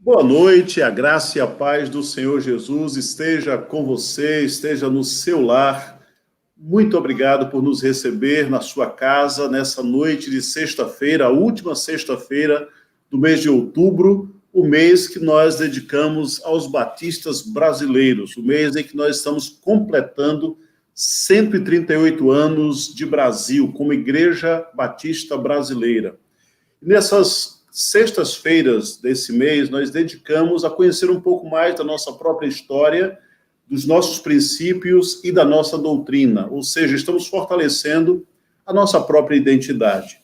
Boa noite, a graça e a paz do Senhor Jesus esteja com você, esteja no seu lar. Muito obrigado por nos receber na sua casa nessa noite de sexta-feira, a última sexta-feira do mês de outubro, o mês que nós dedicamos aos batistas brasileiros, o mês em que nós estamos completando 138 anos de Brasil como Igreja Batista Brasileira. Nessas sextas-feiras desse mês, nós dedicamos a conhecer um pouco mais da nossa própria história, dos nossos princípios e da nossa doutrina, ou seja, estamos fortalecendo a nossa própria identidade.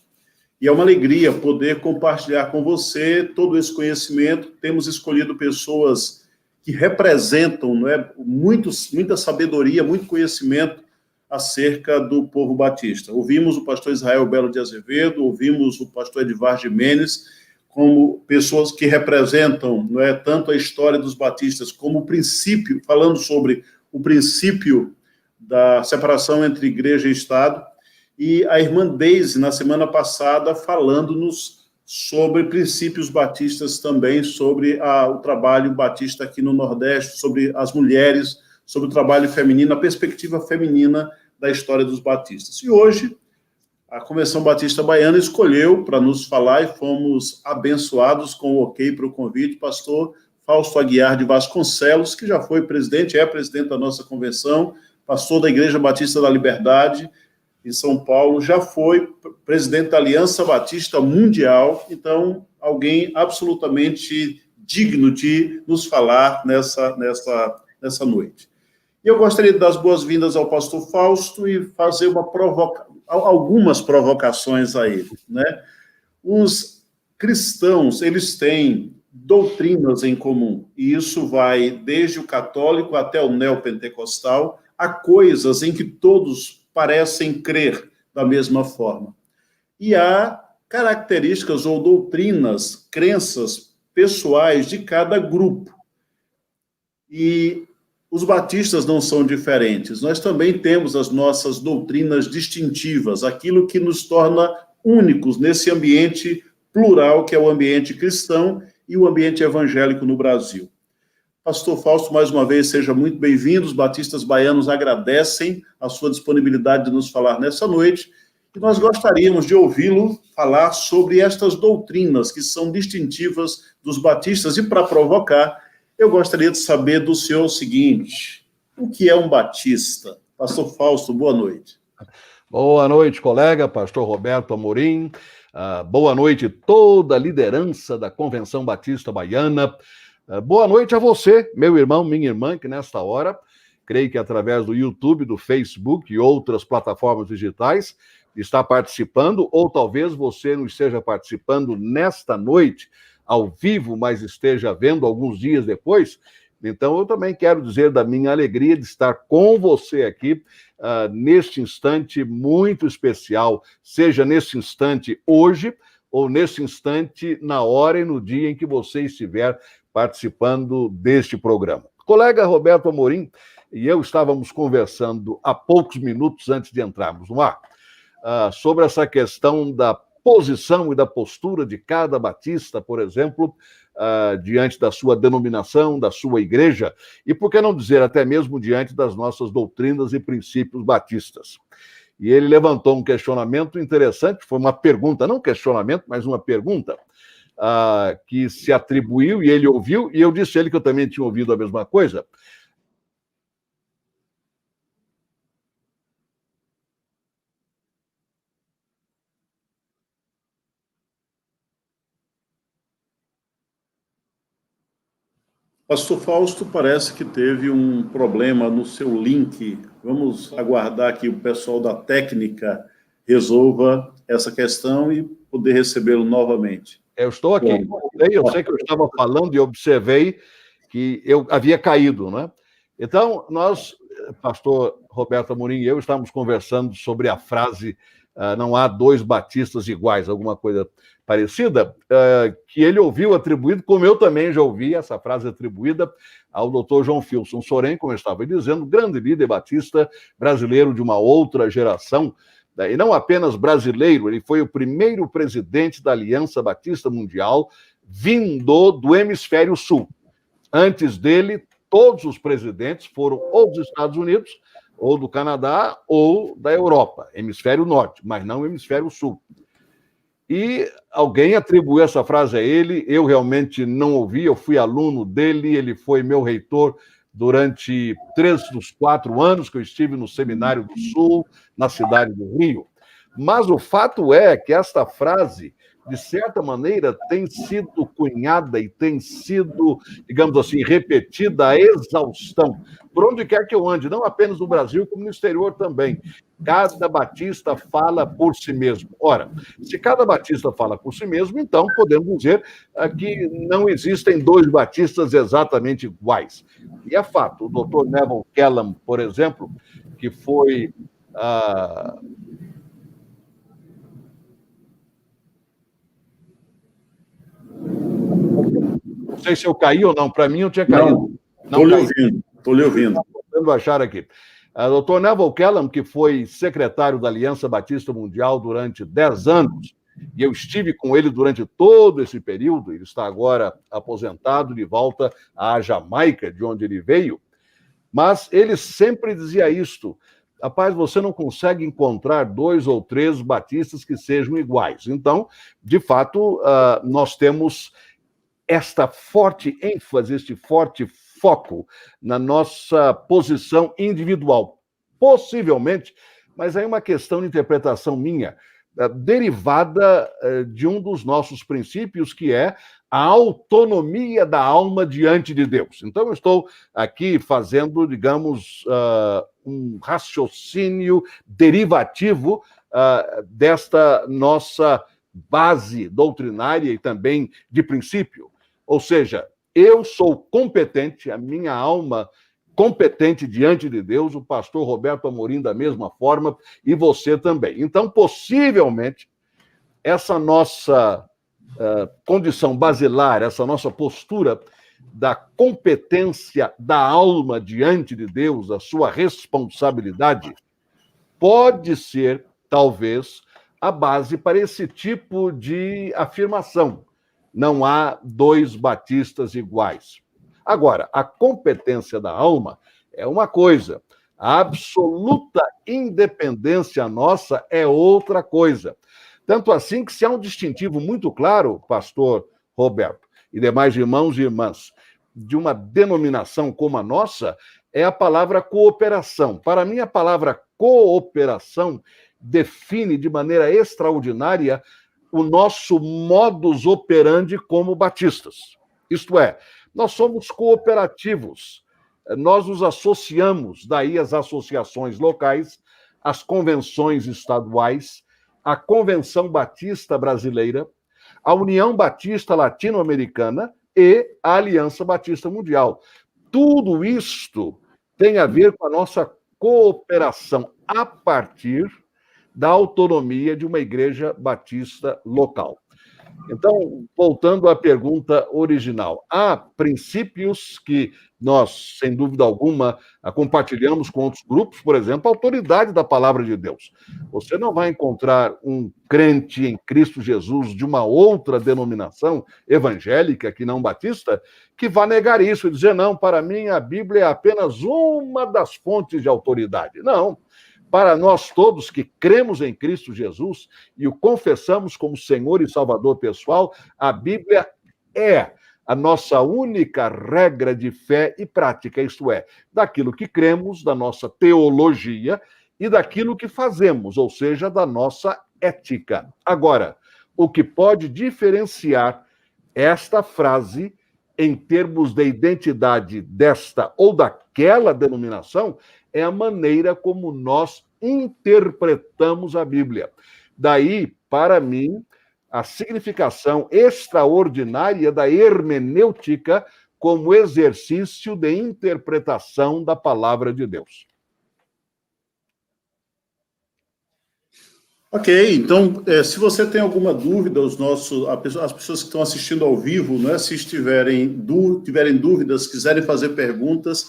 E é uma alegria poder compartilhar com você todo esse conhecimento. Temos escolhido pessoas que representam, muita sabedoria, muito conhecimento acerca do povo batista. Ouvimos o pastor Israel Belo de Azevedo, ouvimos o pastor Edivar Jimenez, como pessoas que representam tanto a história dos batistas como o princípio, falando sobre o princípio da separação entre igreja e Estado, e a irmã Deise, na semana passada, falando-nos sobre princípios batistas também, sobre o trabalho batista aqui no Nordeste, sobre as mulheres, sobre o trabalho feminino, a perspectiva feminina da história dos batistas. E hoje, a Convenção Batista Baiana escolheu para nos falar e fomos abençoados com o ok para o convite, pastor Fausto Aguiar de Vasconcelos, que já foi presidente, é presidente da nossa convenção, pastor da Igreja Batista da Liberdade, em São Paulo, já foi presidente da Aliança Batista Mundial, então, alguém absolutamente digno de nos falar nessa noite. E eu gostaria de dar as boas-vindas ao pastor Fausto e fazer algumas provocações a ele, Os cristãos, eles têm doutrinas em comum, e isso vai desde o católico até o neopentecostal, há coisas em que todos parecem crer da mesma forma. E há características ou doutrinas, crenças pessoais de cada grupo. E os batistas não são diferentes. Nós também temos as nossas doutrinas distintivas, aquilo que nos torna únicos nesse ambiente plural, que é o ambiente cristão e o ambiente evangélico no Brasil. Pastor Fausto, mais uma vez, seja muito bem-vindo. Os batistas baianos agradecem a sua disponibilidade de nos falar nessa noite, e nós gostaríamos de ouvi-lo falar sobre estas doutrinas que são distintivas dos batistas, e para provocar, eu gostaria de saber do senhor o seguinte: o que é um batista? Pastor Fausto, boa noite. Boa noite, colega, pastor Roberto Amorim. Boa noite, toda a liderança da Convenção Batista Baiana. Boa noite a você, meu irmão, minha irmã, que nesta hora, creio que através do YouTube, do Facebook e outras plataformas digitais, está participando, ou talvez você não esteja participando nesta noite, ao vivo, mas esteja vendo alguns dias depois. Então, eu também quero dizer da minha alegria de estar com você aqui, neste instante muito especial, seja nesse instante hoje, ou nesse instante na hora e no dia em que você estiver participando deste programa. Colega Roberto Amorim e eu estávamos conversando há poucos minutos antes de entrarmos no ar, sobre essa questão da posição e da postura de cada batista, por exemplo, diante da sua denominação, da sua igreja, e por que não dizer até mesmo diante das nossas doutrinas e princípios batistas. E ele levantou um questionamento interessante, foi uma pergunta, não questionamento, mas uma pergunta, que se atribuiu e ele ouviu, e eu disse a ele que eu também tinha ouvido a mesma coisa. Pastor Fausto, parece que teve um problema no seu link. Vamos aguardar que o pessoal da técnica resolva essa questão e poder recebê-lo novamente. Eu estou aqui. Eu sei que eu estava falando e observei que eu havia caído, né? Então, nós, pastor Roberto Amorim e eu, estávamos conversando sobre a frase não há dois batistas iguais, alguma coisa parecida, que ele ouviu atribuído, como eu também já ouvi essa frase atribuída ao doutor João Filson Sorém, como eu estava dizendo, grande líder batista brasileiro de uma outra geração, e não apenas brasileiro, ele foi o primeiro presidente da Aliança Batista Mundial, vindo do hemisfério sul. Antes dele, todos os presidentes foram ou dos Estados Unidos, ou do Canadá, ou da Europa, hemisfério norte, mas não hemisfério sul. E alguém atribuiu essa frase a ele, eu realmente não ouvi, eu fui aluno dele, ele foi meu reitor durante 3 dos 4 anos que eu estive no Seminário do Sul, na cidade do Rio. Mas o fato é que esta frase, de certa maneira, tem sido cunhada e tem sido, digamos assim, repetida a exaustão, por onde quer que eu ande, não apenas no Brasil, como no exterior também. Cada batista fala por si mesmo. Ora, se cada batista fala por si mesmo, então podemos dizer que não existem 2 batistas exatamente iguais. E é fato, o Dr. Neville Kellam, por exemplo, que foi... Não sei se eu caí ou não, para mim eu tinha caído. Estou lhe ouvindo. Estou tentando achar aqui. Dr. Neville Kellam, que foi secretário da Aliança Batista Mundial durante 10 anos, e eu estive com ele durante todo esse período, ele está agora aposentado, de volta à Jamaica, de onde ele veio, mas ele sempre dizia isto: rapaz, você não consegue encontrar 2 ou 3 batistas que sejam iguais. Então, de fato, nós temos esta forte ênfase, este forte foco na nossa posição individual. Possivelmente, mas aí uma questão de interpretação minha, derivada de um dos nossos princípios, que é a autonomia da alma diante de Deus. Então, eu estou aqui fazendo, digamos, um raciocínio derivativo desta nossa base doutrinária e também de princípio. Ou seja, eu sou competente, a minha alma competente diante de Deus, o pastor Roberto Amorim da mesma forma, e você também. Então, possivelmente, essa nossa condição basilar, essa nossa postura da competência da alma diante de Deus, a sua responsabilidade, pode ser, talvez, a base para esse tipo de afirmação. Não há 2 batistas iguais. Agora, a competência da alma é uma coisa, a absoluta independência nossa é outra coisa. Tanto assim que se há um distintivo muito claro, pastor Roberto, e demais irmãos e irmãs, de uma denominação como a nossa, é a palavra cooperação. Para mim, a palavra cooperação define de maneira extraordinária o nosso modus operandi como batistas. Isto é, nós somos cooperativos, nós nos associamos, daí as associações locais, as convenções estaduais, a Convenção Batista Brasileira, a União Batista Latino-Americana e a Aliança Batista Mundial. Tudo isto tem a ver com a nossa cooperação a partir da autonomia de uma igreja batista local. Então, voltando à pergunta original, há princípios que nós, sem dúvida alguma, compartilhamos com outros grupos, por exemplo, a autoridade da palavra de Deus. Você não vai encontrar um crente em Cristo Jesus de uma outra denominação evangélica que não batista que vá negar isso e dizer, não, para mim a Bíblia é apenas uma das fontes de autoridade. Não. Para nós todos que cremos em Cristo Jesus e o confessamos como Senhor e Salvador pessoal, a Bíblia é a nossa única regra de fé e prática, isto é, daquilo que cremos, da nossa teologia e daquilo que fazemos, ou seja, da nossa ética. Agora, o que pode diferenciar esta frase em termos de identidade desta ou daquela denominação é a maneira como nós interpretamos a Bíblia. Daí, para mim, a significação extraordinária da hermenêutica como exercício de interpretação da palavra de Deus. Ok, então, se você tem alguma dúvida, as pessoas que estão assistindo ao vivo, né, se tiverem dúvidas, quiserem fazer perguntas,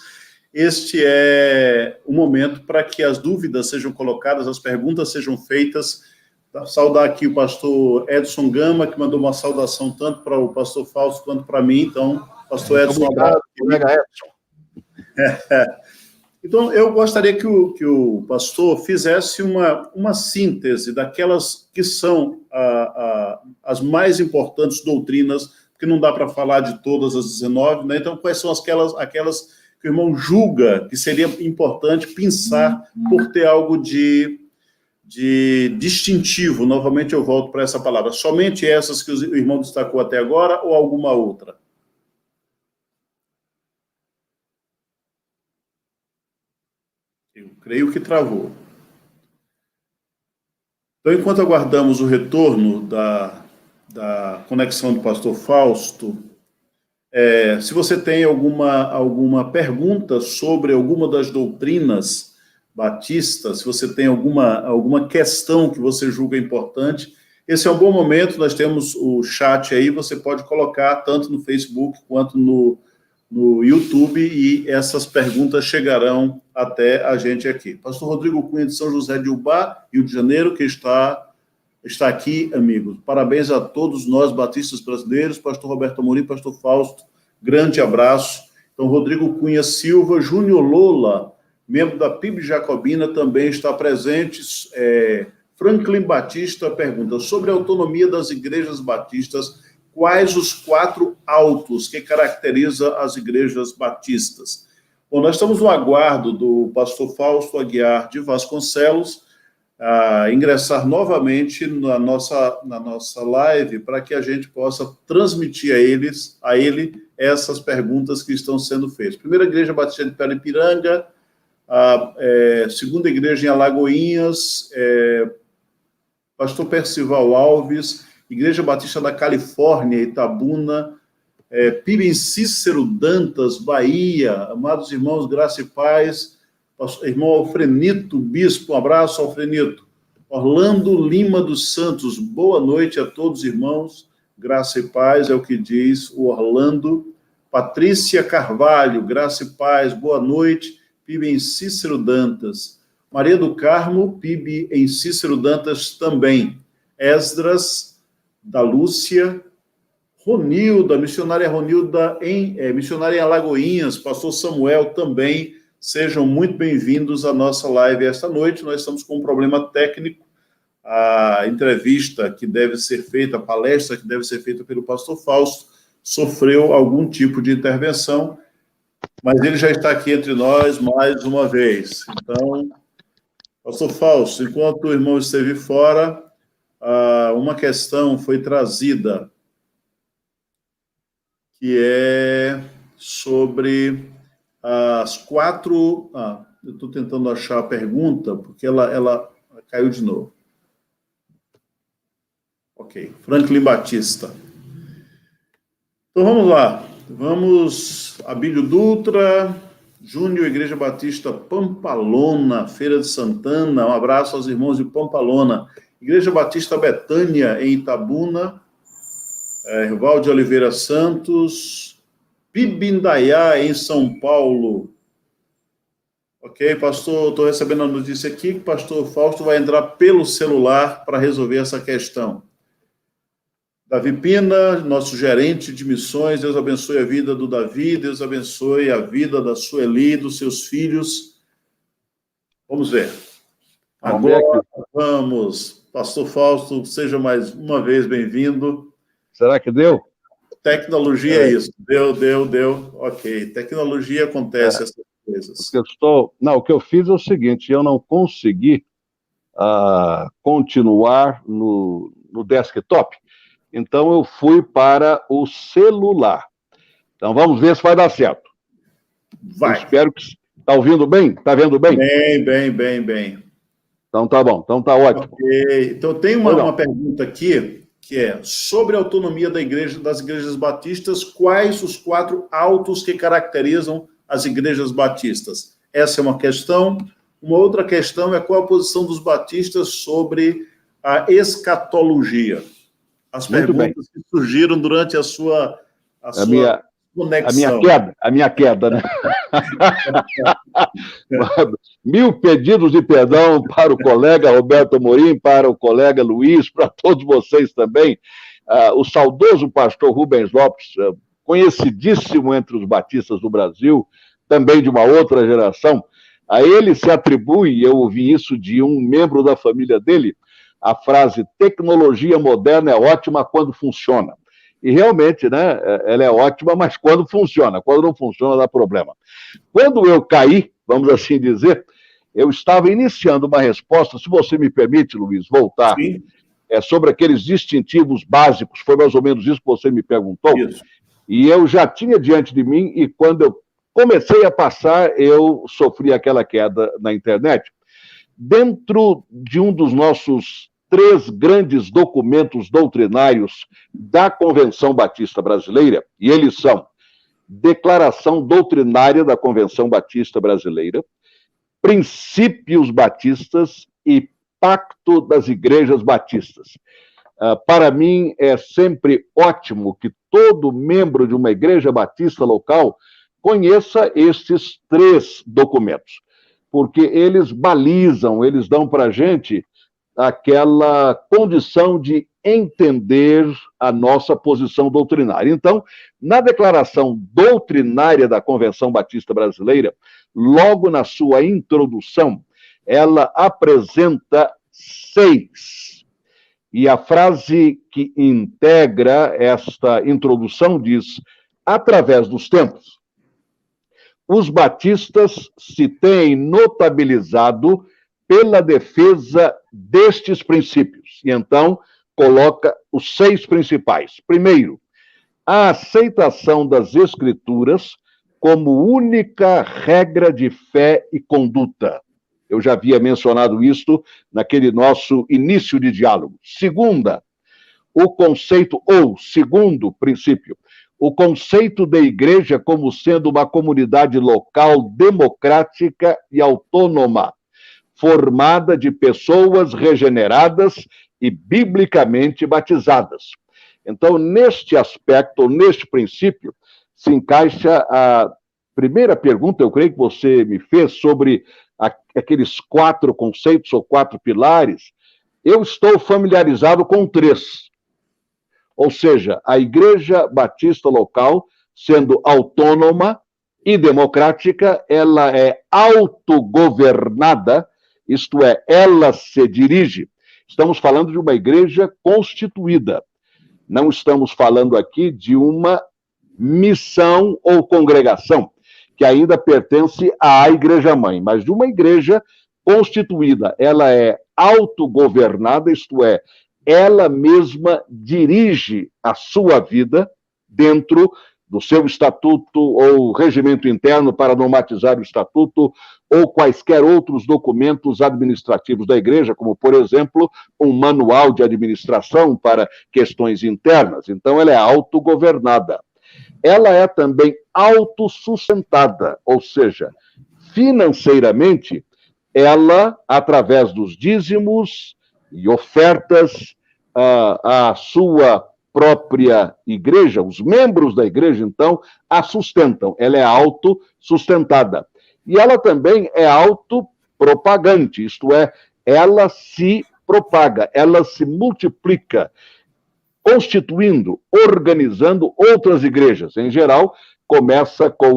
este é o momento para que as dúvidas sejam colocadas, as perguntas sejam feitas saudar aqui o pastor Edson Gama, que mandou uma saudação tanto para o pastor Fausto quanto para mim. Então, pastor Edson, um abraço. Colega Edson. Então, eu gostaria que o pastor fizesse uma síntese daquelas que são as mais importantes doutrinas, porque não dá para falar de todas as 19, né? Então, quais são aquelas que o irmão julga que seria importante pensar por ter algo de distintivo? Novamente eu volto para essa palavra. Somente essas que o irmão destacou até agora ou alguma outra? Eu creio que travou. Então, enquanto aguardamos o retorno da conexão do pastor Fausto, se você tem alguma pergunta sobre alguma das doutrinas batistas, se você tem alguma questão que você julga importante, esse é um bom momento. Nós temos o chat aí, você pode colocar tanto no Facebook quanto no YouTube, e essas perguntas chegarão até a gente aqui. Pastor Rodrigo Cunha, de São José de Ubá, Rio de Janeiro, que está aqui, amigos. Parabéns a todos nós, batistas brasileiros, pastor Roberto Amorim, pastor Fausto, grande abraço. Então, Rodrigo Cunha Silva, Júnior Lola, membro da PIB Jacobina, também está presente. Franklin Batista pergunta sobre a autonomia das igrejas batistas, quais os 4 autos que caracterizam as igrejas batistas? Bom, nós estamos no aguardo do pastor Fausto Aguiar de Vasconcelos a ingressar novamente na nossa live, para que a gente possa transmitir a ele essas perguntas que estão sendo feitas. Primeira Igreja Batista de Peripiranga, a segunda igreja em Alagoinhas, pastor Percival Alves, Igreja Batista da Califórnia, Itabuna, PIB em Cícero Dantas, Bahia, amados irmãos, graça e paz, irmão Alfrenito Bispo, um abraço, Alfrenito. Orlando Lima dos Santos, boa noite a todos, irmãos, graça e paz, é o que diz o Orlando. Patrícia Carvalho, graça e paz, boa noite, PIB em Cícero Dantas. Maria do Carmo, PIB em Cícero Dantas também. Esdras da Lúcia, Ronilda, missionária Ronilda, missionária em Alagoinhas, pastor Samuel também. Sejam muito bem-vindos à nossa live esta noite. Nós estamos com um problema técnico. A entrevista que deve ser feita, a palestra que deve ser feita pelo pastor Fausto, sofreu algum tipo de intervenção, mas ele já está aqui entre nós mais uma vez. Então, pastor Fausto, enquanto o irmão esteve fora, uma questão foi trazida, que é sobre as 4... eu estou tentando achar a pergunta, porque ela caiu de novo. Ok, Franklin Batista. Então, vamos lá. Abílio Dutra, Júnior, Igreja Batista Pampalona, Feira de Santana, um abraço aos irmãos de Pampalona. Igreja Batista Betânia, em Itabuna, Rival de Oliveira Santos, Pibindaiá, em São Paulo. Ok, pastor, estou recebendo a notícia aqui que o pastor Fausto vai entrar pelo celular para resolver essa questão. Davi Pina, nosso gerente de missões, Deus abençoe a vida do Davi, Deus abençoe a vida da Sueli, dos seus filhos. Vamos ver. Agora, vamos. Pastor Fausto, seja mais uma vez bem-vindo. Será que deu? Tecnologia é isso. Deu. Ok. Tecnologia acontece essas coisas. O que eu fiz é o seguinte, eu não consegui continuar no desktop, então eu fui para o celular. Então vamos ver se vai dar certo. Vai. Eu espero que... Está ouvindo bem? Está vendo bem? Bem. Então tá bom, então tá ótimo. Okay. Então tem uma pergunta aqui, que é sobre a autonomia das igrejas batistas, quais os 4 autos que caracterizam as igrejas batistas? Essa é uma questão. Uma outra questão é qual a posição dos batistas sobre a escatologia. As perguntas que surgiram durante a sua conexão. A minha queda, né? 1000 pedidos de perdão para o colega Roberto Amorim, para o colega Luiz, para todos vocês também. O saudoso pastor Rubens Lopes, conhecidíssimo entre os batistas do Brasil, também de uma outra geração, a ele se atribui, eu ouvi isso de um membro da família dele, a frase: tecnologia moderna é ótima quando funciona. E realmente, né, ela é ótima, mas quando funciona. Quando não funciona, dá problema. Quando eu caí, vamos assim dizer, eu estava iniciando uma resposta, se você me permite, Luiz, voltar, sobre aqueles distintivos básicos, foi mais ou menos isso que você me perguntou, isso. E eu já tinha diante de mim, e quando eu comecei a passar, eu sofri aquela queda na internet. Dentro de um dos nossos 3 grandes documentos doutrinários da Convenção Batista Brasileira, e eles são Declaração Doutrinária da Convenção Batista Brasileira, Princípios Batistas e Pacto das Igrejas Batistas. Para mim, é sempre ótimo que todo membro de uma igreja batista local conheça estes 3 documentos, porque eles balizam, eles dão para a gente aquela condição de entender a nossa posição doutrinária. Então, na declaração doutrinária da Convenção Batista Brasileira, logo na sua introdução, ela apresenta 6. E a frase que integra esta introdução diz: através dos tempos, os batistas se têm notabilizado pela defesa destes princípios. E então coloca os 6 principais. Primeiro, a aceitação das Escrituras como única regra de fé e conduta. Eu já havia mencionado isto naquele nosso início de diálogo. Segunda, segundo princípio, o conceito da igreja como sendo uma comunidade local democrática e autônoma, formada de pessoas regeneradas e biblicamente batizadas. Então, neste aspecto, neste princípio, se encaixa a primeira pergunta, eu creio que você me fez, sobre aqueles 4 conceitos ou 4 pilares. Eu estou familiarizado com 3. Ou seja, a Igreja Batista local, sendo autônoma e democrática, ela é autogovernada, isto é, ela se dirige. Estamos falando de uma igreja constituída. Não estamos falando aqui de uma missão ou congregação, que ainda pertence à igreja-mãe, mas de uma igreja constituída. Ela é autogovernada, isto é, ela mesma dirige a sua vida dentro do seu estatuto ou regimento interno para normatizar o estatuto ou quaisquer outros documentos administrativos da igreja, como, por exemplo, um manual de administração para questões internas. Então, ela é autogovernada. Ela é também autossustentada, ou seja, financeiramente, ela, através dos dízimos e ofertas, a sua própria igreja, os membros da igreja, então, a sustentam. Ela é autossustentada. E ela também é autopropagante, isto é, ela se propaga, ela se multiplica, constituindo, organizando outras igrejas. Em geral, começa com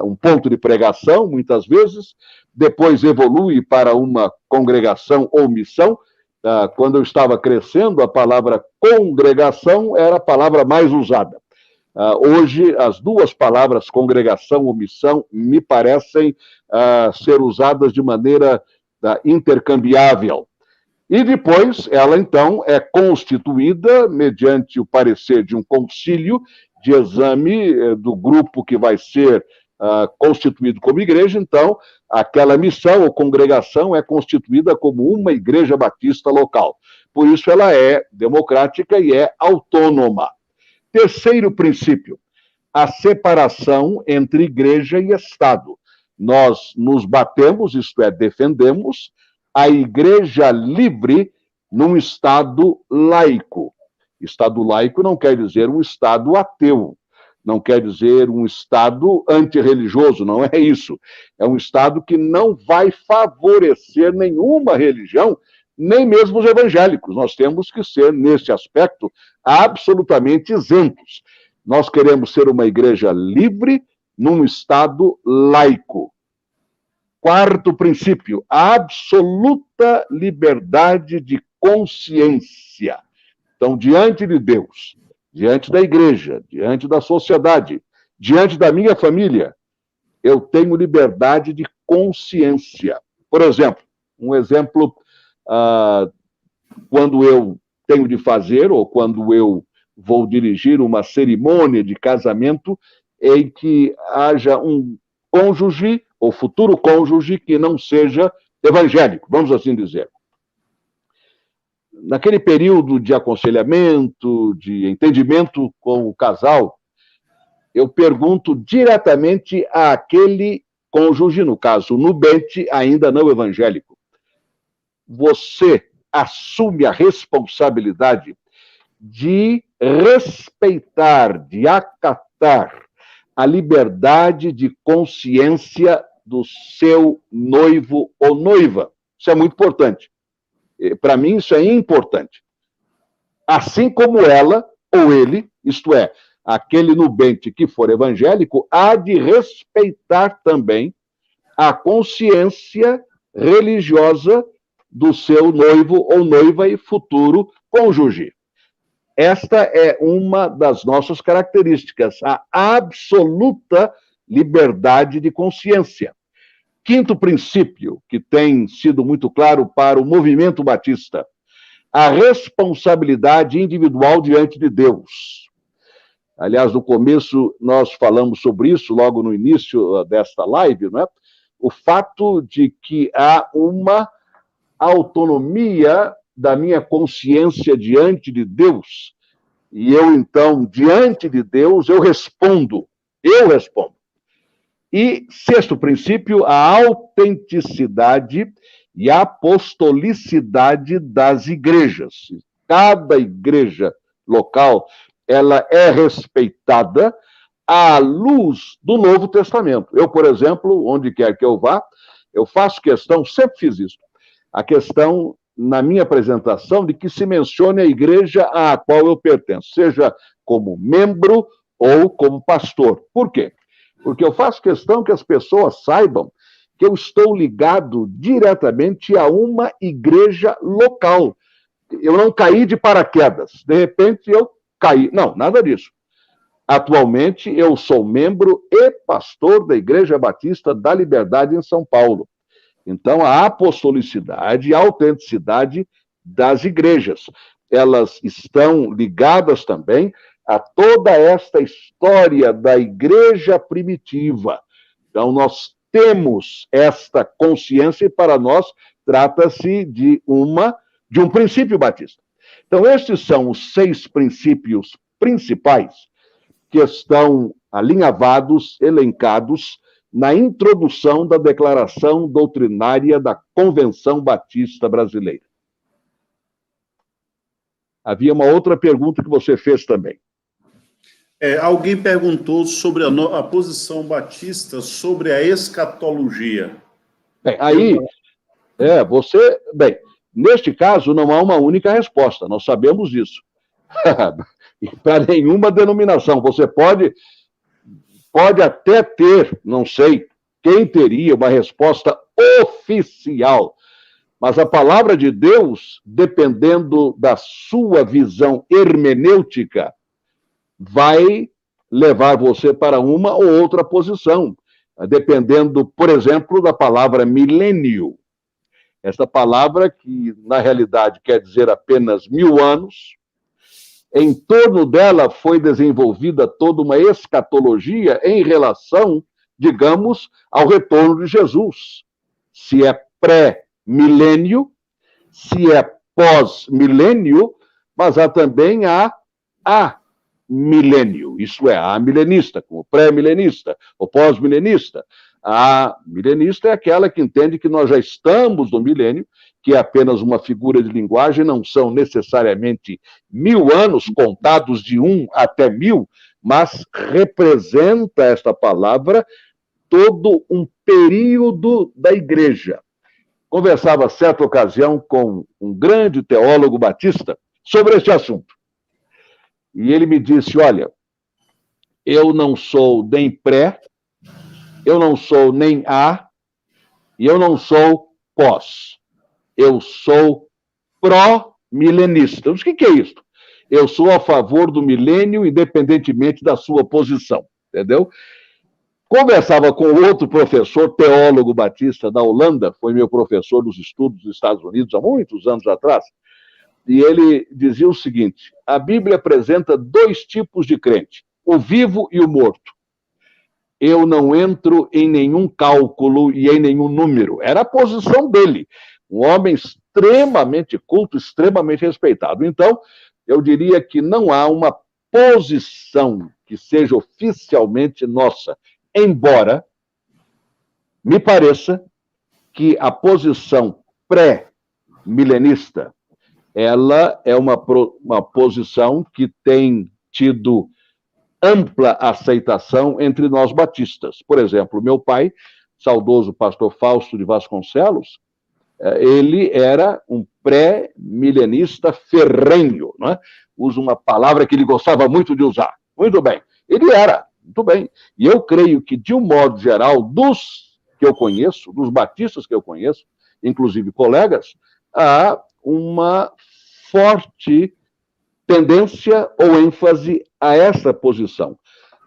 um ponto de pregação, muitas vezes, depois evolui para uma congregação ou missão. Quando eu estava crescendo, a palavra congregação era a palavra mais usada. Hoje, as 2 palavras, congregação ou missão, me parecem ser usadas de maneira intercambiável. E depois, ela, então, é constituída mediante o parecer de um concílio de exame do grupo que vai ser constituído como igreja. Então, aquela missão ou congregação é constituída como uma igreja batista local. Por isso, ela é democrática e é autônoma. Terceiro princípio, a separação entre igreja e Estado. Nós nos batemos, isto é, defendemos a igreja livre num Estado laico. Estado laico não quer dizer um Estado ateu. não quer dizer um Estado antirreligioso, não é isso. É um Estado que não vai favorecer nenhuma religião, nem mesmo os evangélicos. Nós temos que ser, nesse aspecto, absolutamente isentos. Nós queremos ser uma igreja livre num Estado laico. Quarto princípio, a absoluta liberdade de consciência. Então, diante de Deus, diante da igreja, diante da sociedade, diante da minha família, eu tenho liberdade de consciência. Por exemplo, quando eu tenho de fazer, ou quando eu vou dirigir uma cerimônia de casamento em que haja um cônjuge, ou futuro cônjuge, que não seja evangélico, vamos assim dizer. Naquele período de aconselhamento, de entendimento com o casal, eu pergunto diretamente àquele cônjuge, no caso, nubente, ainda não evangélico: você assume a responsabilidade de respeitar, de acatar a liberdade de consciência do seu noivo ou noiva? Isso é muito importante. Para mim, isso é importante. Assim como ela ou ele, isto é, aquele nubente que for evangélico, há de respeitar também a consciência religiosa do seu noivo ou noiva e futuro cônjuge. Esta é uma das nossas características, a absoluta liberdade de consciência. Quinto princípio, que tem sido muito claro para o movimento batista: a responsabilidade individual diante de Deus. Aliás, no começo nós falamos sobre isso, logo no início desta live, não é? O fato de que há uma autonomia da minha consciência diante de Deus, e eu, então, diante de Deus, eu respondo. E, sexto princípio, a autenticidade e a apostolicidade das igrejas. Cada igreja local, ela é respeitada à luz do Novo Testamento. Eu, por exemplo, onde quer que eu vá, eu faço questão, sempre fiz isso, a questão na minha apresentação de que se mencione a igreja à qual eu pertenço, seja como membro ou como pastor. Por quê? Porque eu faço questão que as pessoas saibam que eu estou ligado diretamente a uma igreja local. Eu não caí de paraquedas, de repente eu caí. Não, nada disso. Atualmente eu sou membro e pastor da Igreja Batista da Liberdade em São Paulo. Então, a apostolicidade e a autenticidade das igrejas, elas estão ligadas também a toda esta história da igreja primitiva. Então, nós temos esta consciência e, para nós, trata-se de um princípio batista. Então, estes são os 6 princípios principais que estão alinhavados, elencados, na introdução da Declaração Doutrinária da Convenção Batista Brasileira. Havia uma outra pergunta que você fez também. Alguém perguntou sobre a posição batista sobre a escatologia. Neste caso, não há uma única resposta, nós sabemos disso. Para nenhuma denominação. Você pode até ter, não sei quem teria uma resposta oficial, mas a palavra de Deus, dependendo da sua visão hermenêutica, vai levar você para uma ou outra posição, dependendo, por exemplo, da palavra milênio. Esta palavra, que na realidade quer dizer apenas 1000 anos, em torno dela foi desenvolvida toda uma escatologia em relação, digamos, ao retorno de Jesus. Se é pré-milênio, se é pós-milênio, mas há também a milênio, isto é, a milenista, como pré-milenista, ou pós-milenista. A milenista é aquela que entende que nós já estamos no milênio, que é apenas uma figura de linguagem, não são necessariamente 1000 anos contados de 1 até 1000, mas representa esta palavra todo um período da igreja. Conversava certa ocasião com um grande teólogo batista sobre este assunto. E ele me disse, olha, eu não sou nem pré, eu não sou nem a, e eu não sou pós. Eu sou pró-milenista. Eu disse, o que é isso? Eu sou a favor do milênio, independentemente da sua posição, entendeu? Conversava com outro professor, teólogo batista da Holanda, foi meu professor dos estudos dos Estados Unidos há muitos anos atrás, e ele dizia o seguinte, a Bíblia apresenta dois tipos de crente, o vivo e o morto. Eu não entro em nenhum cálculo e em nenhum número. Era a posição dele, um homem extremamente culto, extremamente respeitado. Então, eu diria que não há uma posição que seja oficialmente nossa, embora me pareça que a posição pré-milenista ela é uma posição que tem tido ampla aceitação entre nós batistas. Por exemplo, meu pai, saudoso pastor Fausto de Vasconcelos, ele era um pré-milenista ferrenho, não é? Usa uma palavra que ele gostava muito de usar. Muito bem. Ele era, muito bem. E eu creio que, de um modo geral, dos que eu conheço, dos batistas que eu conheço, inclusive colegas, há uma forte tendência ou ênfase a essa posição.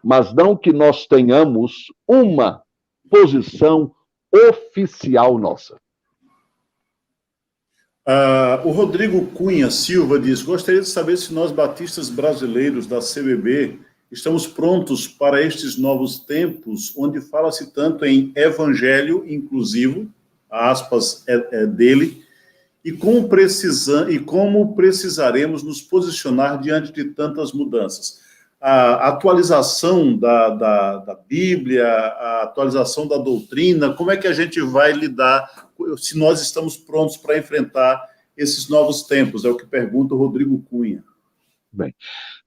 Mas não que nós tenhamos uma posição oficial nossa. O Rodrigo Cunha Silva diz, gostaria de saber se nós batistas brasileiros da CBB estamos prontos para estes novos tempos, onde fala-se tanto em evangelho inclusivo, aspas dele, e como precisaremos nos posicionar diante de tantas mudanças. A atualização da Bíblia, a atualização da doutrina, como é que a gente vai lidar, se nós estamos prontos para enfrentar esses novos tempos? É o que pergunta o Rodrigo Cunha. Bem,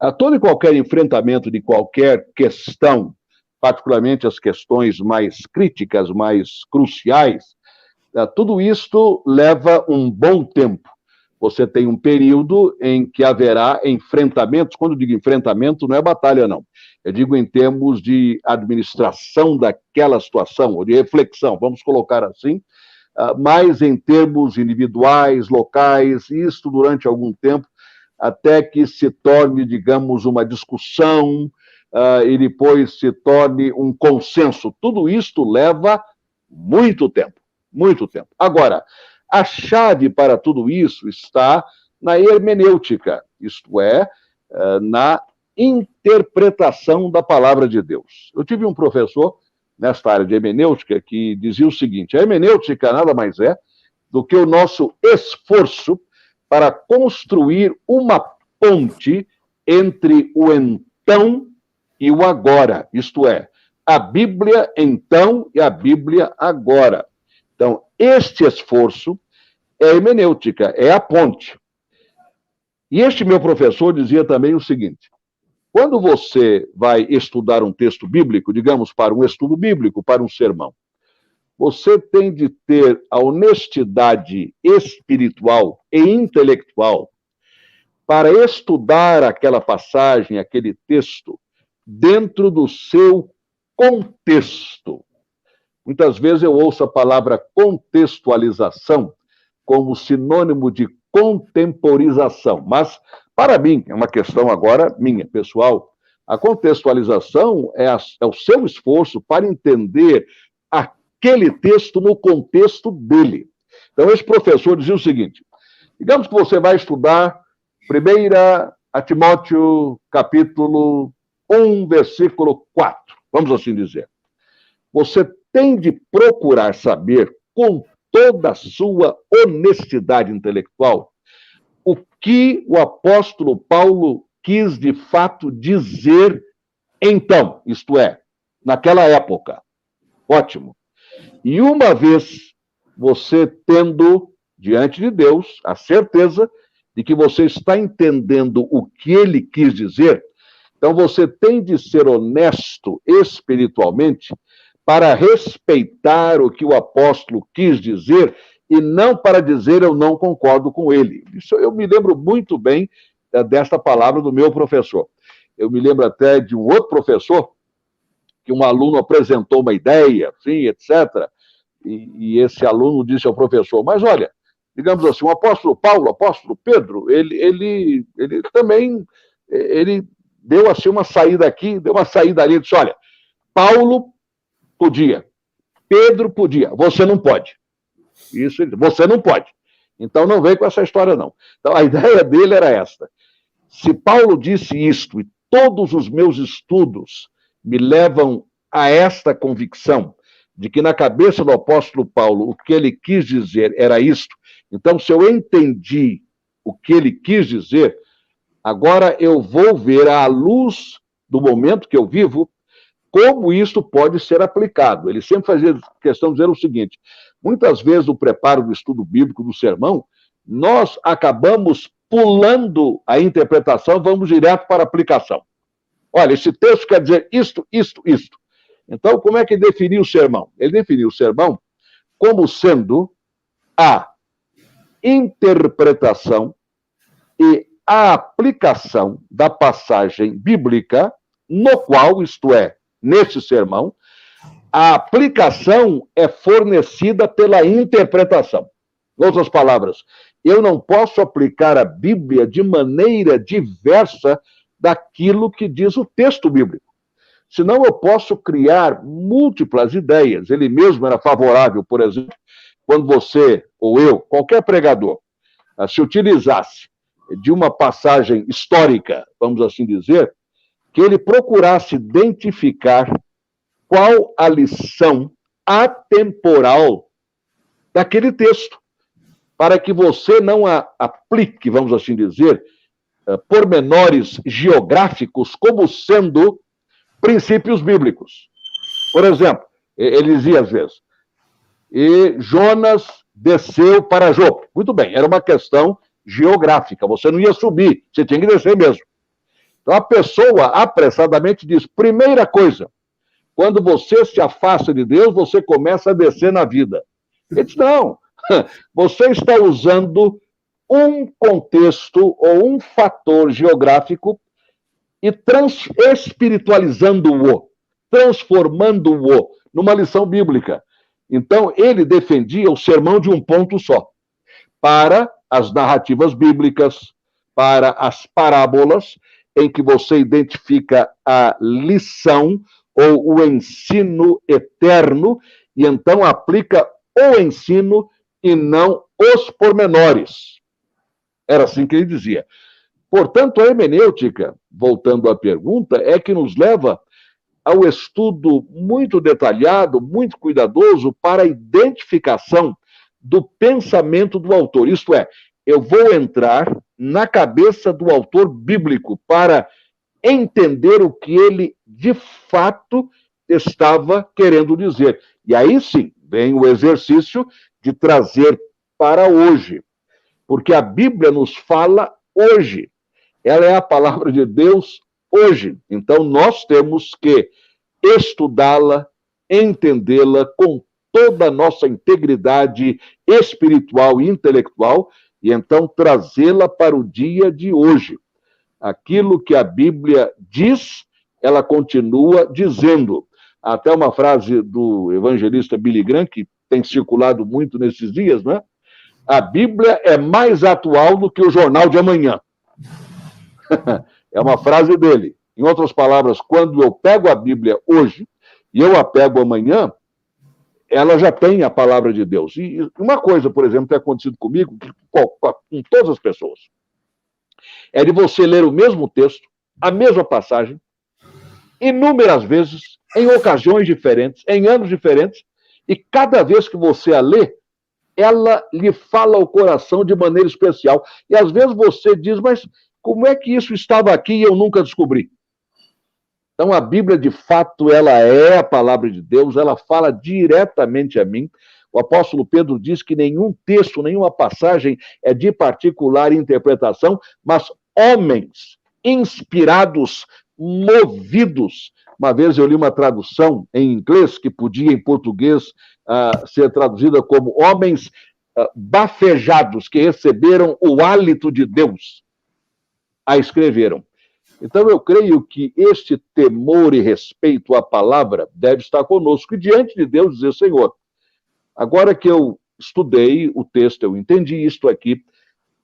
a todo e qualquer enfrentamento de qualquer questão, particularmente as questões mais críticas, mais cruciais, tudo isto leva um bom tempo. Você tem um período em que haverá enfrentamentos. Quando eu digo enfrentamento, não é batalha, não. Eu digo em termos de administração daquela situação, ou de reflexão, vamos colocar assim, mas em termos individuais, locais, isto durante algum tempo, até que se torne, digamos, uma discussão e depois se torne um consenso. Tudo isto leva muito tempo, muito tempo. Agora, a chave para tudo isso está na hermenêutica, isto é, na interpretação da palavra de Deus. Eu tive um professor nesta área de hermenêutica que dizia o seguinte, a hermenêutica nada mais é do que o nosso esforço para construir uma ponte entre o então e o agora, isto é, a Bíblia então e a Bíblia agora. Então, este esforço é a hermenêutica, é a ponte. E este meu professor dizia também o seguinte, quando você vai estudar um texto bíblico, digamos, para um estudo bíblico, para um sermão, você tem de ter a honestidade espiritual e intelectual para estudar aquela passagem, aquele texto, dentro do seu contexto. Muitas vezes eu ouço a palavra contextualização como sinônimo de contemporização, mas, para mim, é uma questão agora minha, pessoal, a contextualização é o seu esforço para entender aquele texto no contexto dele. Então, esse professor dizia o seguinte, digamos que você vai estudar 1 Timóteo, capítulo 1, versículo 4, vamos assim dizer. Você tem de procurar saber, com toda a sua honestidade intelectual, o que o apóstolo Paulo quis, de fato, dizer então, isto é, naquela época. Ótimo. E uma vez você tendo, diante de Deus, a certeza de que você está entendendo o que ele quis dizer, Então você tem de ser honesto espiritualmente para respeitar o que o apóstolo quis dizer e não para dizer eu não concordo com ele. Isso eu me lembro muito bem desta palavra do meu professor. Eu me lembro até de um outro professor que um aluno apresentou uma ideia, assim, etc. E esse aluno disse ao professor, mas olha, digamos assim, o apóstolo Paulo, o apóstolo Pedro, ele também, ele deu assim uma saída aqui, deu uma saída ali, disse, olha, Paulo podia, Pedro podia, você não pode. Isso, você não pode. Então não vem com essa história, não. Então a ideia dele era esta. Se Paulo disse isto e todos os meus estudos me levam a esta convicção de que na cabeça do apóstolo Paulo o que ele quis dizer era isto, então se eu entendi o que ele quis dizer, agora eu vou ver à luz do momento que eu vivo como isto pode ser aplicado. Ele sempre fazia questão de dizer o seguinte, muitas vezes no preparo do estudo bíblico do sermão, nós acabamos pulando a interpretação, vamos direto para a aplicação. Olha, esse texto quer dizer isto, isto, isto. Então, como é que ele definiu o sermão? Ele definiu o sermão como sendo a interpretação e a aplicação da passagem bíblica, no qual, isto é, neste sermão, a aplicação é fornecida pela interpretação. Em outras palavras, eu não posso aplicar a Bíblia de maneira diversa daquilo que diz o texto bíblico. Senão eu posso criar múltiplas ideias. Ele mesmo era favorável, por exemplo, quando você ou eu, qualquer pregador, se utilizasse de uma passagem histórica, vamos assim dizer, que ele procurasse identificar qual a lição atemporal daquele texto, para que você não aplique, vamos assim dizer, pormenores geográficos como sendo princípios bíblicos. Por exemplo, ele dizia às vezes, e Jonas desceu para Jope. Muito bem, era uma questão geográfica, você não ia subir, você tinha que descer mesmo. Então a pessoa apressadamente diz, primeira coisa, quando você se afasta de Deus, você começa a descer na vida. Ele diz, não, você está usando um contexto ou um fator geográfico e espiritualizando-o, transformando-o numa lição bíblica. Então, ele defendia o sermão de um ponto só, para as narrativas bíblicas, para as parábolas, em que você identifica a lição ou o ensino eterno, e então aplica o ensino e não os pormenores. Era assim que ele dizia. Portanto, a hermenêutica, voltando à pergunta, é que nos leva ao estudo muito detalhado, muito cuidadoso para a identificação do pensamento do autor. Isto é, eu vou entrar na cabeça do autor bíblico para entender o que ele, de fato, estava querendo dizer. E aí sim, vem o exercício de trazer para hoje. Porque a Bíblia nos fala hoje. Ela é a palavra de Deus hoje. Então, nós temos que estudá-la, entendê-la com toda a nossa integridade espiritual e intelectual, e então trazê-la para o dia de hoje. Aquilo que a Bíblia diz, ela continua dizendo. Até uma frase do evangelista Billy Graham, que tem circulado muito nesses dias, né? A Bíblia é mais atual do que o jornal de amanhã. É uma frase dele. Em outras palavras, quando eu pego a Bíblia hoje e eu a pego amanhã, ela já tem a palavra de Deus. E uma coisa, por exemplo, tem acontecido comigo, com todas as pessoas, é de você ler o mesmo texto, a mesma passagem, inúmeras vezes, em ocasiões diferentes, em anos diferentes, e cada vez que você a lê, ela lhe fala ao coração de maneira especial. E às vezes você diz, mas como é que isso estava aqui e eu nunca descobri? Então a Bíblia, de fato, ela é a palavra de Deus, ela fala diretamente a mim. O apóstolo Pedro diz que nenhum texto, nenhuma passagem é de particular interpretação, mas homens inspirados movidos. Uma vez eu li uma tradução em inglês, que podia em português ser traduzida como homens bafejados, que receberam o hálito de Deus, a escreveram. Então, eu creio que este temor e respeito à palavra deve estar conosco, e diante de Deus dizer, Senhor, agora que eu estudei o texto, eu entendi isto aqui,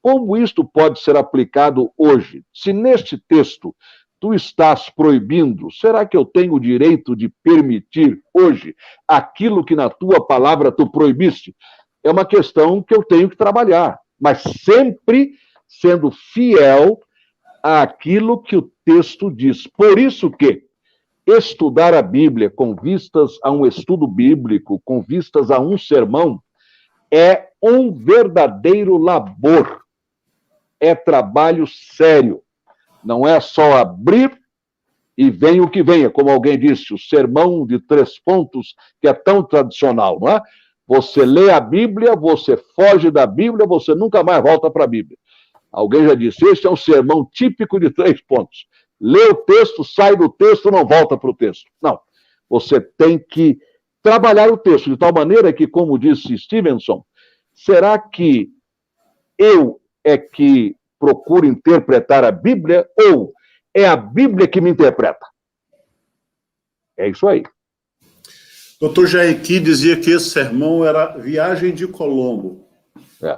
como isto pode ser aplicado hoje? Se neste texto tu estás proibindo, será que eu tenho o direito de permitir hoje aquilo que na tua palavra tu proibiste? É uma questão que eu tenho que trabalhar, mas sempre sendo fiel àquilo que o texto diz. Por isso que estudar a Bíblia com vistas a um estudo bíblico, com vistas a um sermão, é um verdadeiro labor. É trabalho sério. Não é só abrir e vem o que venha, como alguém disse, o sermão de 3 pontos, que é tão tradicional, não é? Você lê a Bíblia, você foge da Bíblia, você nunca mais volta para a Bíblia. Alguém já disse, este é um sermão típico de 3 pontos. Lê o texto, sai do texto, não volta para o texto. Não. Você tem que trabalhar o texto de tal maneira que, como disse Stevenson, será que eu é que procuro interpretar a Bíblia ou é a Bíblia que me interpreta? É isso aí. Dr. Jair dizia que esse sermão era viagem de Colombo.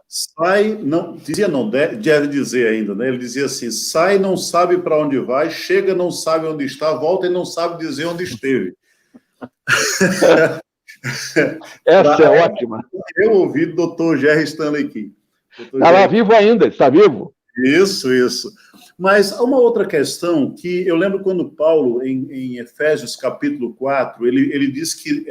Sai, não, dizia não, deve dizer ainda, né? Ele dizia assim, sai, não sabe para onde vai, chega, não sabe onde está, volta e não sabe dizer onde esteve. Essa é ótima. Eu ouvi do Dr. Jerry Stanley aqui. Está lá vivo ainda, está vivo. Isso. Mas há uma outra questão que eu lembro quando Paulo, em Efésios capítulo 4, ele diz que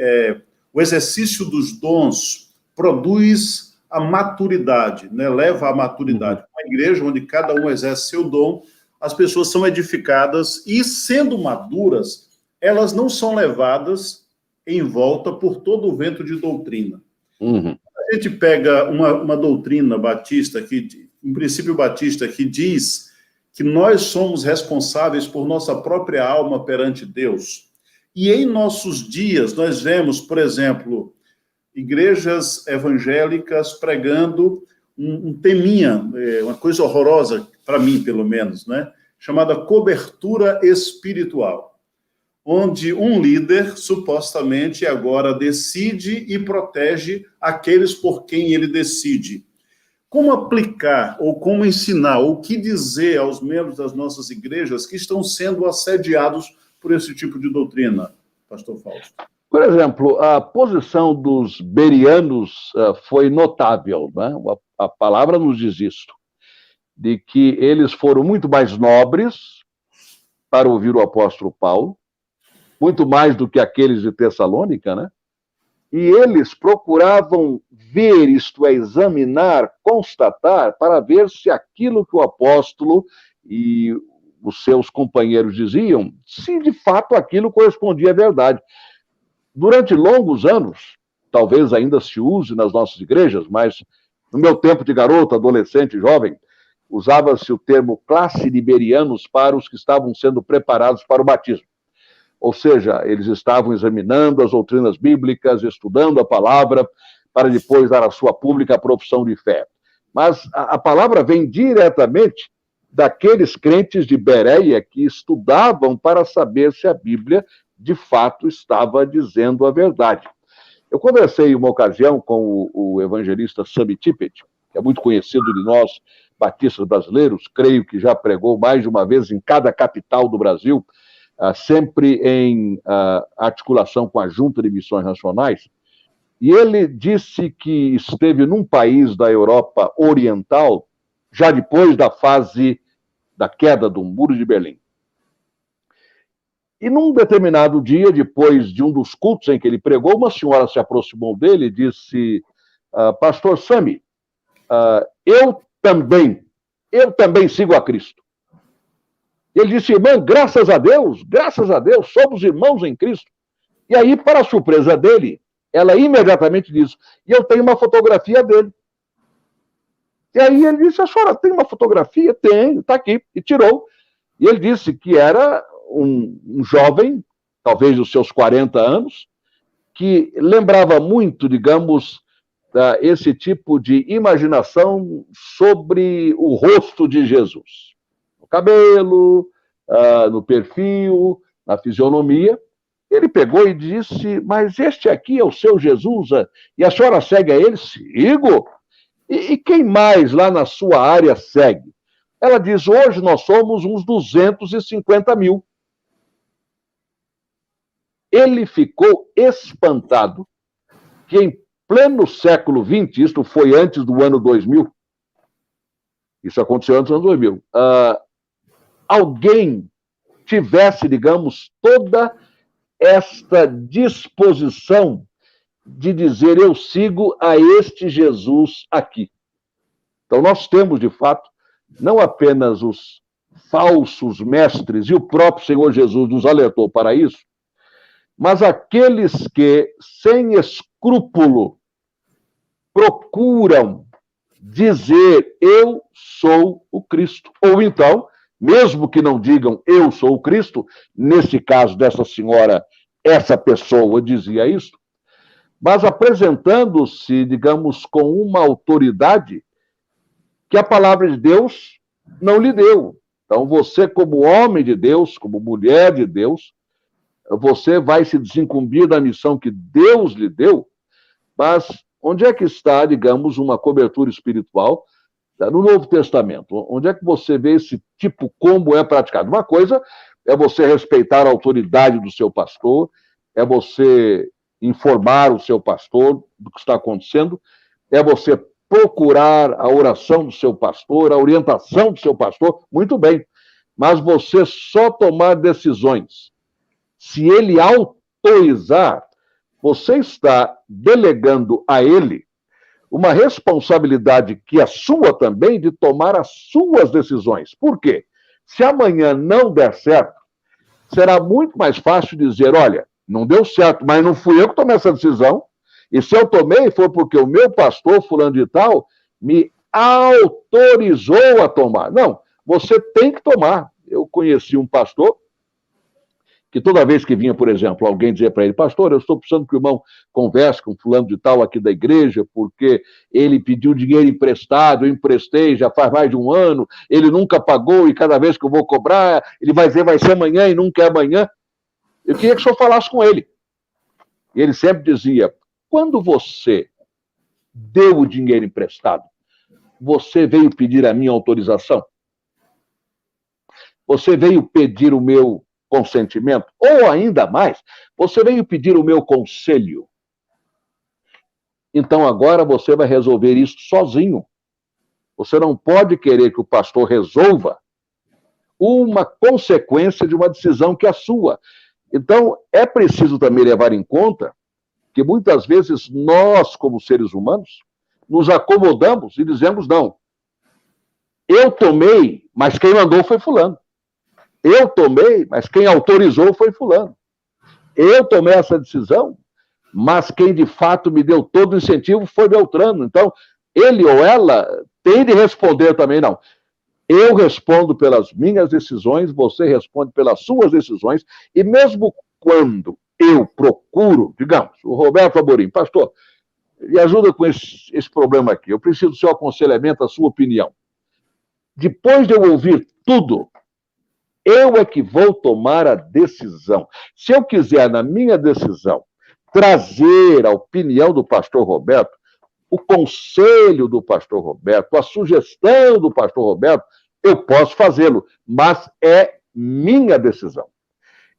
o exercício dos dons produz a maturidade, né? Leva à maturidade. Uma igreja onde cada um exerce seu dom, as pessoas são edificadas e, sendo maduras, elas não são levadas em volta por todo o vento de doutrina. A gente pega uma doutrina batista, um princípio batista, que diz que nós somos responsáveis por nossa própria alma perante Deus. E em nossos dias, nós vemos, por exemplo, igrejas evangélicas pregando um teminha, uma coisa horrorosa, para mim, pelo menos, né? Chamada cobertura espiritual, onde um líder, supostamente, agora decide e protege aqueles por quem ele decide. Como aplicar, ou como ensinar, ou o que dizer aos membros das nossas igrejas que estão sendo assediados por esse tipo de doutrina, pastor Fausto? Por exemplo, a posição dos berianos foi notável, né? A palavra nos diz isto, de que eles foram muito mais nobres para ouvir o apóstolo Paulo, muito mais do que aqueles de Tessalônica, né? E eles procuravam ver, isto é, examinar, constatar, para ver se aquilo que o apóstolo e os seus companheiros diziam, se de fato aquilo correspondia à verdade. Durante longos anos, talvez ainda se use nas nossas igrejas, mas no meu tempo de garoto, adolescente, jovem, usava-se o termo classe de berianos para os que estavam sendo preparados para o batismo. Ou seja, eles estavam examinando as doutrinas bíblicas, estudando a palavra, para depois dar à sua pública profissão de fé. Mas a palavra vem diretamente daqueles crentes de Bereia que estudavam para saber se a Bíblia, de fato, estava dizendo a verdade. Eu conversei uma ocasião com o evangelista Sammy Tippett, que é muito conhecido de nós, batistas brasileiros, creio que já pregou mais de uma vez em cada capital do Brasil, sempre em articulação com a Junta de Missões Nacionais, e ele disse que esteve num país da Europa Oriental, já depois da fase da queda do Muro de Berlim. E num determinado dia, depois de um dos cultos em que ele pregou, uma senhora se aproximou dele e disse, pastor Sammy, eu também sigo a Cristo. Ele disse, irmã, graças a Deus, somos irmãos em Cristo. E aí, para a surpresa dele, ela imediatamente disse, e eu tenho uma fotografia dele. E aí ele disse, a senhora tem uma fotografia? Tenho, está aqui. E tirou. E ele disse que era um jovem, talvez dos seus 40 anos, que lembrava muito, digamos, esse tipo de imaginação sobre o rosto de Jesus. No cabelo, no perfil, na fisionomia. Ele pegou e disse, mas este aqui é o seu Jesus? E a senhora segue a ele? Sigo. E quem mais lá na sua área segue? Ela diz, hoje nós somos uns 250 mil. Ele ficou espantado que em pleno século XX, isto foi antes do ano 2000, isso aconteceu antes do ano 2000, alguém tivesse, digamos, toda esta disposição de dizer, eu sigo a este Jesus aqui. Então nós temos, de fato, não apenas os falsos mestres, e o próprio Senhor Jesus nos alertou para isso, mas aqueles que, sem escrúpulo, procuram dizer, eu sou o Cristo. Ou então, mesmo que não digam, eu sou o Cristo, nesse caso dessa senhora, essa pessoa dizia isso, mas apresentando-se, digamos, com uma autoridade que a palavra de Deus não lhe deu. Então, você, como homem de Deus, como mulher de Deus, você vai se desincumbir da missão que Deus lhe deu, mas onde é que está, digamos, uma cobertura espiritual no Novo Testamento? Onde é que você vê esse tipo, como é praticado? Uma coisa é você respeitar a autoridade do seu pastor, é você informar o seu pastor do que está acontecendo, é você procurar a oração do seu pastor, a orientação do seu pastor, muito bem, mas você só tomar decisões se ele autorizar, você está delegando a ele uma responsabilidade que é sua também de tomar as suas decisões. Por quê? Se amanhã não der certo, será muito mais fácil dizer, olha, não deu certo, mas não fui eu que tomei essa decisão, e se eu tomei foi porque o meu pastor, fulano de tal, me autorizou a tomar. Não, você tem que tomar. Eu conheci um pastor que toda vez que vinha, por exemplo, alguém dizer para ele, pastor, eu estou precisando que o irmão converse com fulano de tal aqui da igreja, porque ele pediu dinheiro emprestado, eu emprestei já faz mais de um ano, ele nunca pagou e cada vez que eu vou cobrar, ele vai dizer vai ser amanhã e nunca é amanhã. Eu queria que o senhor falasse com ele. E ele sempre dizia, quando você deu o dinheiro emprestado, você veio pedir a minha autorização? Você veio pedir o meu consentimento? Ou ainda mais, você veio pedir o meu conselho? Então agora você vai resolver isso sozinho. Você não pode querer que o pastor resolva uma consequência de uma decisão que é sua. Então é preciso também levar em conta que muitas vezes nós, como seres humanos, nos acomodamos e dizemos não. Eu tomei, mas quem mandou foi fulano. Eu tomei, mas quem autorizou foi fulano. Eu tomei essa decisão, mas quem de fato me deu todo o incentivo foi Beltrano. Então, ele ou ela tem de responder também, não. Eu respondo pelas minhas decisões, você responde pelas suas decisões, e mesmo quando eu procuro, digamos, o Roberto Amorim, pastor, me ajuda com esse problema aqui, eu preciso do seu aconselhamento, a sua opinião. Depois de eu ouvir tudo, eu é que vou tomar a decisão. Se eu quiser, na minha decisão, trazer a opinião do pastor Roberto, o conselho do pastor Roberto, a sugestão do pastor Roberto, eu posso fazê-lo, mas é minha decisão.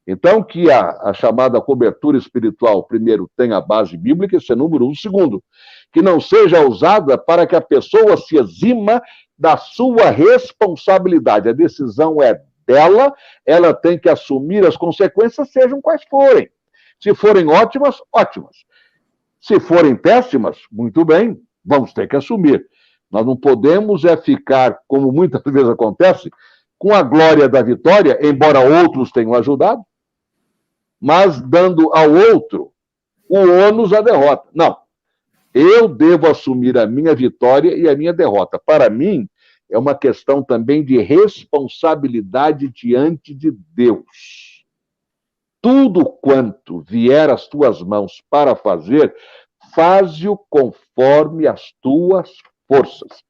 Então, que a chamada cobertura espiritual, primeiro, tenha a base bíblica, esse é número 1. Segundo, que não seja usada para que a pessoa se exima da sua responsabilidade. A decisão é dela, ela tem que assumir as consequências, sejam quais forem. Se forem ótimas, ótimas. Se forem péssimas, muito bem, vamos ter que assumir. Nós não podemos ficar, como muitas vezes acontece, com a glória da vitória, embora outros tenham ajudado, mas dando ao outro o ônus da derrota. Não. Eu devo assumir a minha vitória e a minha derrota. Para mim, é uma questão também de responsabilidade diante de Deus. Tudo quanto vier às tuas mãos para fazer, faze-o conforme as tuas forças.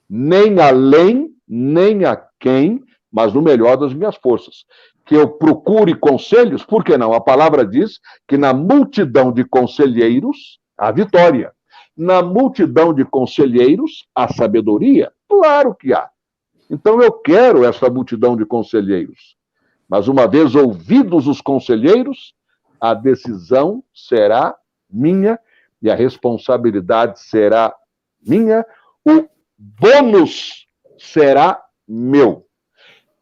Nem além, nem aquém, mas no melhor das minhas forças. Que eu procure conselhos, por que não? A palavra diz que na multidão de conselheiros há vitória. Na multidão de conselheiros há sabedoria. Claro que há. Então eu quero essa multidão de conselheiros. Mas uma vez ouvidos os conselheiros, a decisão será minha e a responsabilidade será minha. O bônus será meu.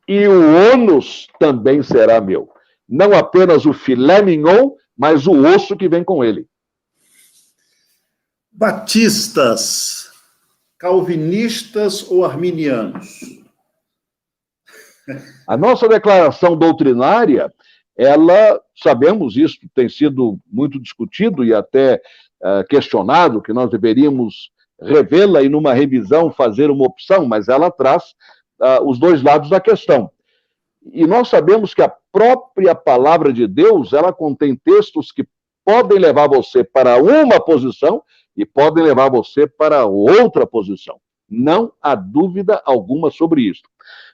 E o ônus também será meu. Não apenas o filé mignon, mas o osso que vem com ele. Batistas, calvinistas ou arminianos? A nossa declaração doutrinária, ela, sabemos isso, tem sido muito discutido e até questionado, que nós deveríamos revê-la e numa revisão fazer uma opção, mas ela traz os dois lados da questão. E nós sabemos que a própria palavra de Deus, ela contém textos que podem levar você para uma posição e podem levar você para outra posição. Não há dúvida alguma sobre isso.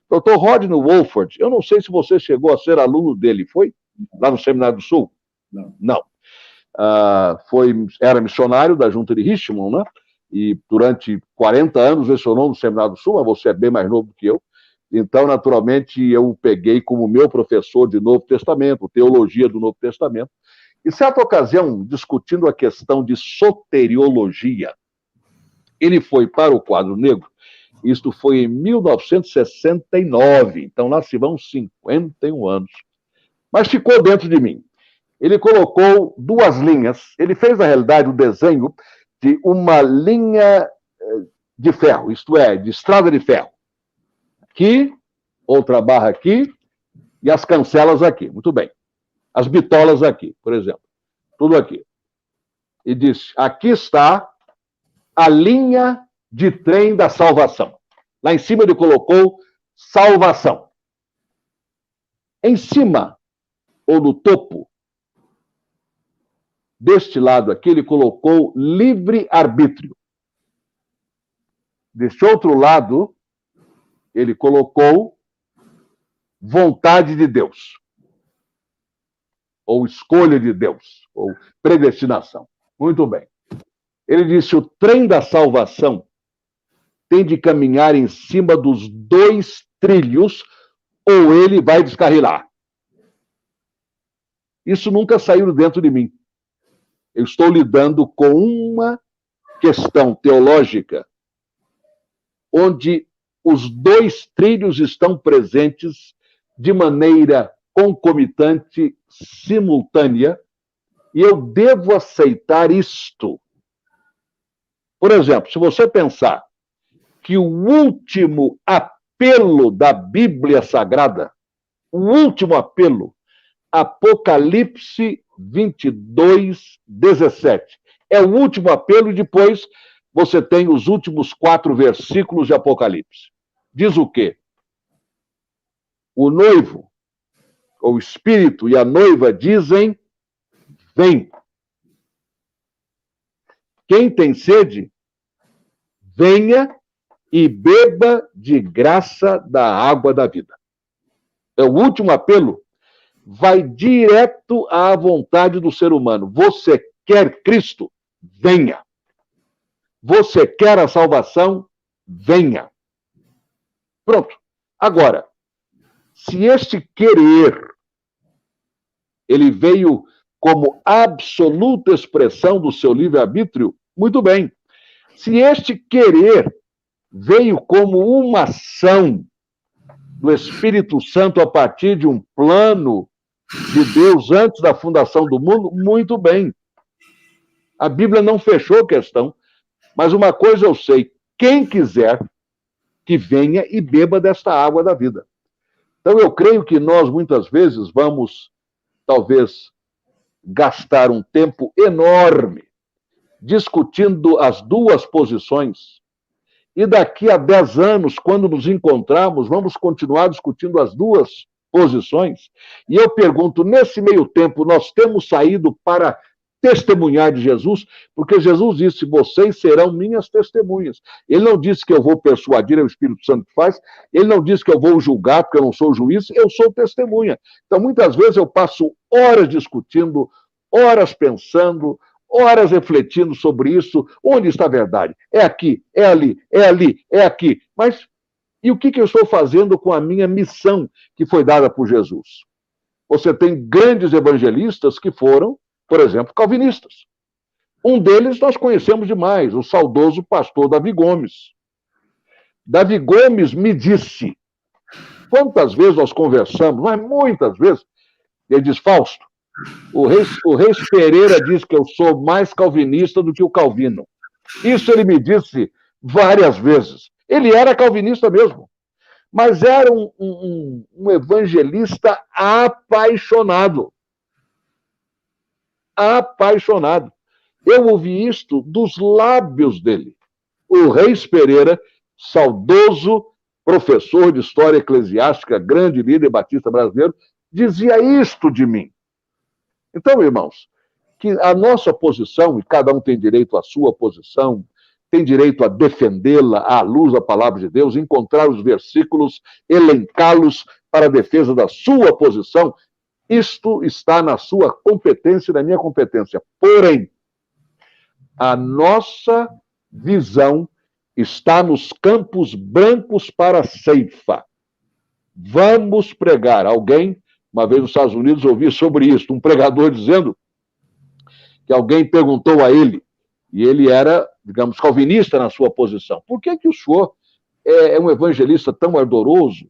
Dr. Rodney Wolford, eu não sei se você chegou a ser aluno dele, foi? Lá no Seminário do Sul? Não. Não. Era missionário da Junta de Richmond, né? E durante 40 anos lecionou no Seminário do Sul, mas você é bem mais novo que eu. Então, naturalmente, eu o peguei como meu professor de Novo Testamento, teologia do Novo Testamento. E certa ocasião, discutindo a questão de soteriologia, ele foi para o quadro negro. Isto foi em 1969, então lá se vão 51 anos. Mas ficou dentro de mim. Ele colocou duas linhas, ele fez, na realidade, o desenho de uma linha de ferro, isto é, de estrada de ferro. Aqui, outra barra aqui, e as cancelas aqui. Muito bem. As bitolas aqui, por exemplo. Tudo aqui. E disse, aqui está a linha de trem da salvação. Lá em cima ele colocou salvação. Em cima, ou no topo, deste lado aqui, ele colocou livre-arbítrio. Deste outro lado, ele colocou vontade de Deus. Ou escolha de Deus, ou predestinação. Muito bem. Ele disse, o trem da salvação tem de caminhar em cima dos dois trilhos ou ele vai descarrilar. Isso nunca saiu dentro de mim. Eu estou lidando com uma questão teológica onde os dois trilhos estão presentes de maneira concomitante, simultânea, e eu devo aceitar isto. Por exemplo, se você pensar que o último apelo da Bíblia Sagrada, o último apelo, Apocalipse 22, 17, é o último apelo e depois você tem os últimos 4 versículos de Apocalipse. Diz o quê? O noivo, o espírito e a noiva dizem, vem. Quem tem sede, venha e beba de graça da água da vida. É o último apelo, vai direto à vontade do ser humano. Você quer Cristo? Venha. Você quer a salvação? Venha. Pronto. Agora, se este querer, ele veio como absoluta expressão do seu livre-arbítrio, muito bem. Se este querer veio como uma ação do Espírito Santo a partir de um plano de Deus antes da fundação do mundo, muito bem. A Bíblia não fechou a questão, mas uma coisa eu sei, quem quiser que venha e beba desta água da vida. Então eu creio que nós muitas vezes vamos, talvez, gastar um tempo enorme discutindo as duas posições E daqui a 10 anos, quando nos encontrarmos, vamos continuar discutindo as duas posições. E eu pergunto, nesse meio tempo, nós temos saído para testemunhar de Jesus? Porque Jesus disse, vocês serão minhas testemunhas. Ele não disse que eu vou persuadir, é o Espírito Santo que faz. Ele não disse que eu vou julgar, porque eu não sou juiz, eu sou testemunha. Então, muitas vezes eu passo horas discutindo, horas pensando, horas refletindo sobre isso. Onde está a verdade? É aqui, é ali, é ali, é aqui. Mas e o que eu estou fazendo com a minha missão que foi dada por Jesus? Você tem grandes evangelistas que foram, por exemplo, calvinistas. Um deles nós conhecemos demais, o saudoso pastor Davi Gomes. Davi Gomes me disse, quantas vezes nós conversamos, mas muitas vezes, ele diz, Fausto, o Reis Pereira diz que eu sou mais calvinista do que o Calvino. Isso ele me disse várias vezes. Ele era calvinista mesmo, mas era um evangelista apaixonado. Apaixonado. Eu ouvi isto dos lábios dele. O Reis Pereira, saudoso professor de história eclesiástica, grande líder batista brasileiro, dizia isto de mim. Então, irmãos, que a nossa posição, e cada um tem direito à sua posição, tem direito a defendê-la à luz da palavra de Deus, encontrar os versículos, elencá-los para a defesa da sua posição. Isto está na sua competência e na minha competência. Porém, a nossa visão está nos campos brancos para a ceifa. Vamos pregar. Alguém, uma vez nos Estados Unidos, ouvi sobre isso, um pregador dizendo que alguém perguntou a ele, e ele era, digamos, calvinista na sua posição, por que o senhor é um evangelista tão ardoroso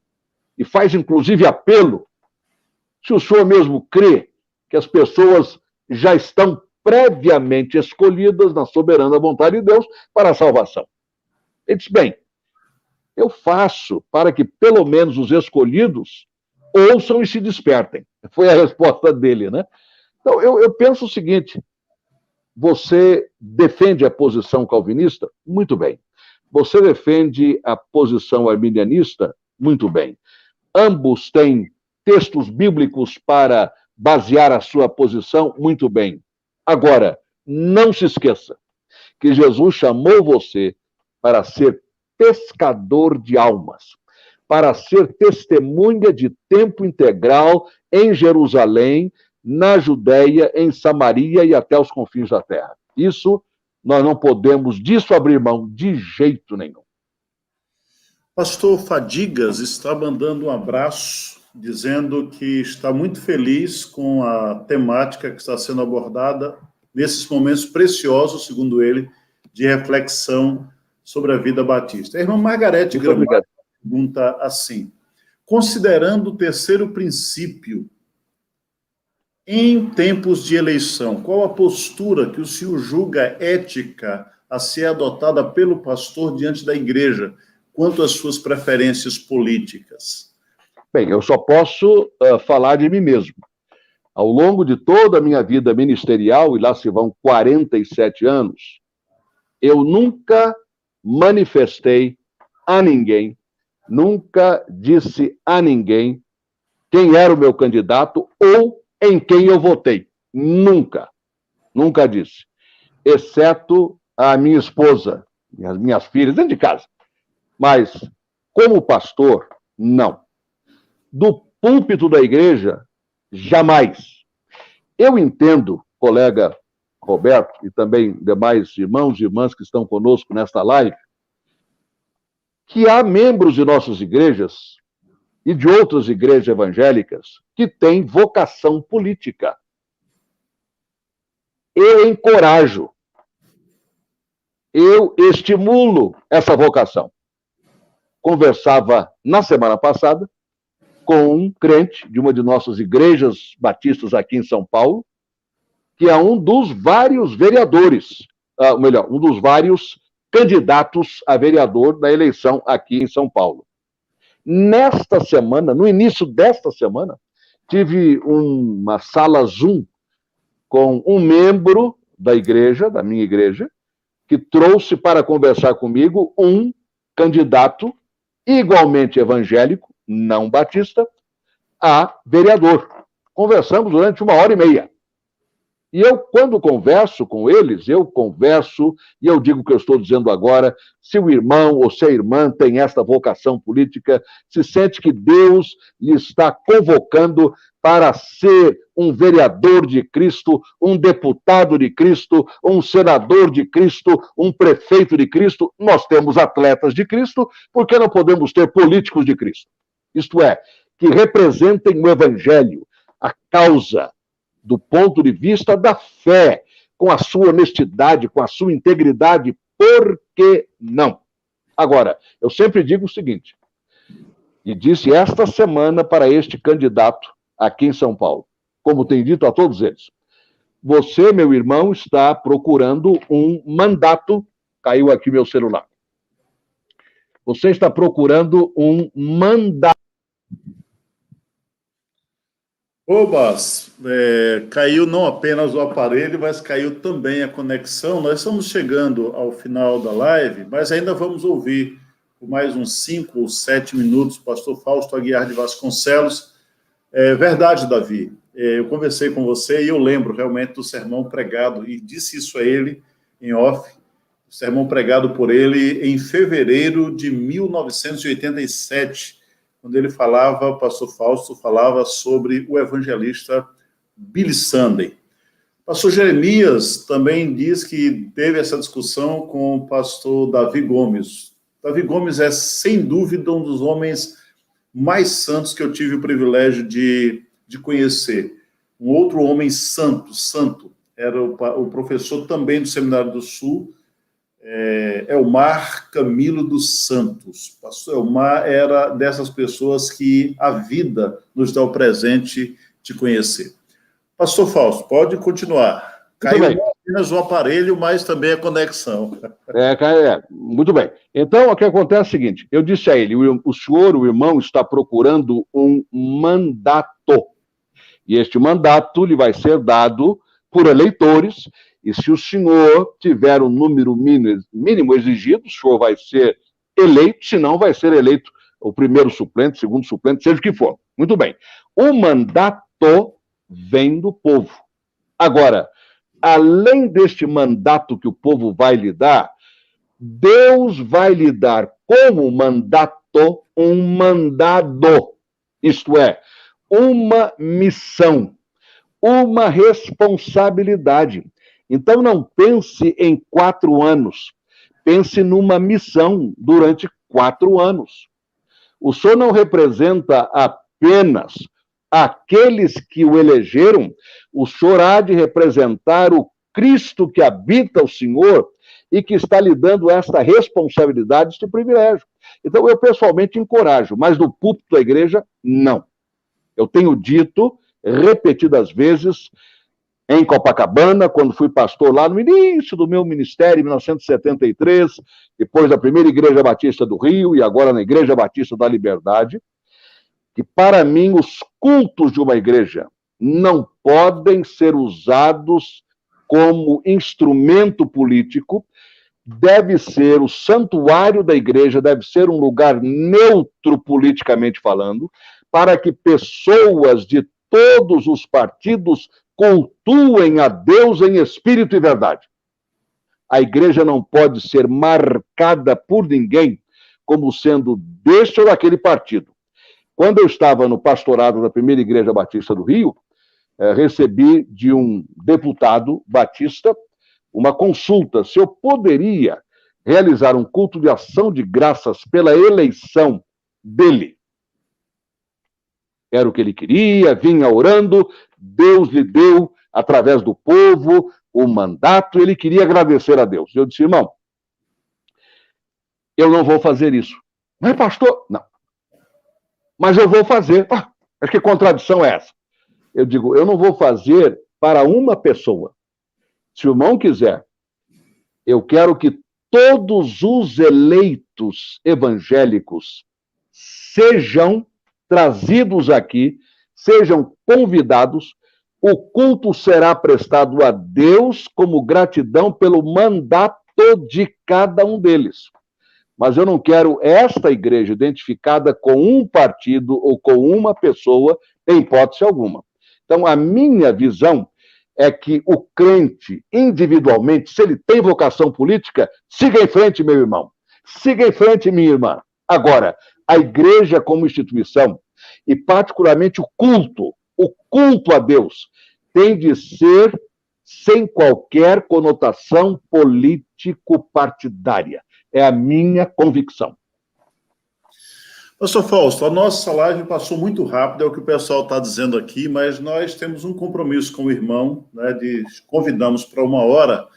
e faz, inclusive, apelo, se o senhor mesmo crê que as pessoas já estão previamente escolhidas na soberana vontade de Deus para a salvação? Ele disse, bem, eu faço para que pelo menos os escolhidos ouçam e se despertem. Foi a resposta dele, né? Então, eu penso o seguinte, você defende a posição calvinista? Muito bem. Você defende a posição arminianista? Muito bem. Ambos têm textos bíblicos para basear a sua posição? Muito bem. Agora, não se esqueça que Jesus chamou você para ser pescador de almas, para ser testemunha de tempo integral em Jerusalém, na Judéia, em Samaria e até os confins da terra. Isso, nós não podemos disso abrir mão de jeito nenhum. Pastor Fadigas está mandando um abraço, dizendo que está muito feliz com a temática que está sendo abordada nesses momentos preciosos, segundo ele, de reflexão sobre a vida batista. A irmã Margarete Gramado pergunta assim, considerando o terceiro princípio, em tempos de eleição, qual a postura que o senhor julga ética a ser adotada pelo pastor diante da igreja, quanto às suas preferências políticas? Bem, eu só posso falar de mim mesmo. Ao longo de toda a minha vida ministerial, e lá se vão 47 anos, eu nunca manifestei a ninguém, nunca disse a ninguém quem era o meu candidato ou em quem eu votei. Nunca. Nunca disse. Exceto a minha esposa, as minhas filhas, dentro de casa. Mas, como pastor, não. Do púlpito da igreja, jamais. Eu entendo, colega Roberto, e também demais irmãos e irmãs que estão conosco nesta live, que há membros de nossas igrejas e de outras igrejas evangélicas que têm vocação política. Eu encorajo, eu estimulo essa vocação. Conversava na semana passada com um crente de uma de nossas igrejas batistas aqui em São Paulo, que é um dos vários vereadores, um dos vários candidatos a vereador da eleição aqui em São Paulo. Nesta semana, no início desta semana, tive uma sala Zoom com um membro da igreja, da minha igreja, que trouxe para conversar comigo um candidato igualmente evangélico, não batista, a vereador. Conversamos durante 1h30. E eu, quando converso com eles, eu converso e eu digo o que eu estou dizendo agora. Se o irmão ou se a irmã tem esta vocação política, se sente que Deus lhe está convocando para ser um vereador de Cristo, um deputado de Cristo, um senador de Cristo, um prefeito de Cristo, nós temos atletas de Cristo, por que não podemos ter políticos de Cristo? Isto é, que representem o evangelho, a causa, do ponto de vista da fé, com a sua honestidade, com a sua integridade, por que não? Agora, eu sempre digo o seguinte, e disse esta semana para este candidato aqui em São Paulo, como tenho dito a todos eles, você, meu irmão, está procurando um mandato, caiu aqui meu celular, você está procurando um mandato. Bas, caiu não apenas o aparelho, mas caiu também a conexão. Nós estamos chegando ao final da live, mas ainda vamos ouvir por mais uns 5 ou 7 minutos o pastor Fausto Aguiar de Vasconcelos. É verdade, Davi, eu conversei com você e eu lembro realmente do sermão pregado, e disse isso a ele em off, o sermão pregado por ele em fevereiro de 1987, quando ele falava, o pastor Fausto falava sobre o evangelista Billy Sunday. O pastor Jeremias também diz que teve essa discussão com o pastor Davi Gomes. Davi Gomes é, sem dúvida, um dos homens mais santos que eu tive o privilégio de conhecer. Um outro homem santo, era o professor também do Seminário do Sul, Elmar Camilo dos Santos. Pastor Elmar era dessas pessoas que a vida nos dá o presente de conhecer. Pastor Fausto, pode continuar. Caiu não apenas o aparelho, mas também a conexão. Muito bem. Então, o que acontece é o seguinte, eu disse a ele, o senhor, o irmão, está procurando um mandato. E este mandato lhe vai ser dado por eleitores, e se o senhor tiver o número mínimo exigido, o senhor vai ser eleito, se não vai ser eleito o primeiro suplente, segundo suplente, seja o que for. Muito bem. O mandato vem do povo. Agora, além deste mandato que o povo vai lhe dar, Deus vai lhe dar como mandato um mandado, isto é, uma missão, uma responsabilidade. Então, não pense em 4 anos. Pense numa missão durante 4 anos. O senhor não representa apenas aqueles que o elegeram, o senhor há de representar o Cristo que habita o senhor e que está lhe dando esta responsabilidade, este privilégio. Então, eu pessoalmente encorajo, mas no púlpito da igreja, não. Eu tenho dito repetidas vezes, em Copacabana, quando fui pastor lá no início do meu ministério, em 1973, depois da primeira Igreja Batista do Rio e agora na Igreja Batista da Liberdade, que para mim os cultos de uma igreja não podem ser usados como instrumento político, deve ser o santuário da igreja, deve ser um lugar neutro politicamente falando, para que pessoas de todos os partidos cultuem a Deus em espírito e verdade. A igreja não pode ser marcada por ninguém como sendo deste ou daquele partido. Quando eu estava no pastorado da primeira Igreja Batista do Rio, recebi de um deputado batista uma consulta se eu poderia realizar um culto de ação de graças pela eleição dele. Era o que ele queria, vinha orando, Deus lhe deu, através do povo, o mandato, ele queria agradecer a Deus. Eu disse, irmão, eu não vou fazer isso. Mas, pastor, não. Mas eu vou fazer. Mas que contradição é essa? Eu digo, eu não vou fazer para uma pessoa. Se o irmão quiser, eu quero que todos os eleitos evangélicos sejam trazidos aqui, sejam convidados, o culto será prestado a Deus como gratidão pelo mandato de cada um deles. mas eu não quero esta igreja identificada com um partido ou com uma pessoa, em hipótese alguma. Então, a minha visão é que o crente, individualmente, se ele tem vocação política, siga em frente, meu irmão. Siga em frente, minha irmã. Agora, a igreja como instituição, e particularmente o culto a Deus, tem de ser sem qualquer conotação político-partidária. É a minha convicção. Pastor Fausto, a nossa live passou muito rápido, é o que o pessoal está dizendo aqui, mas nós temos um compromisso com o irmão, né, convidamos para 1 hora,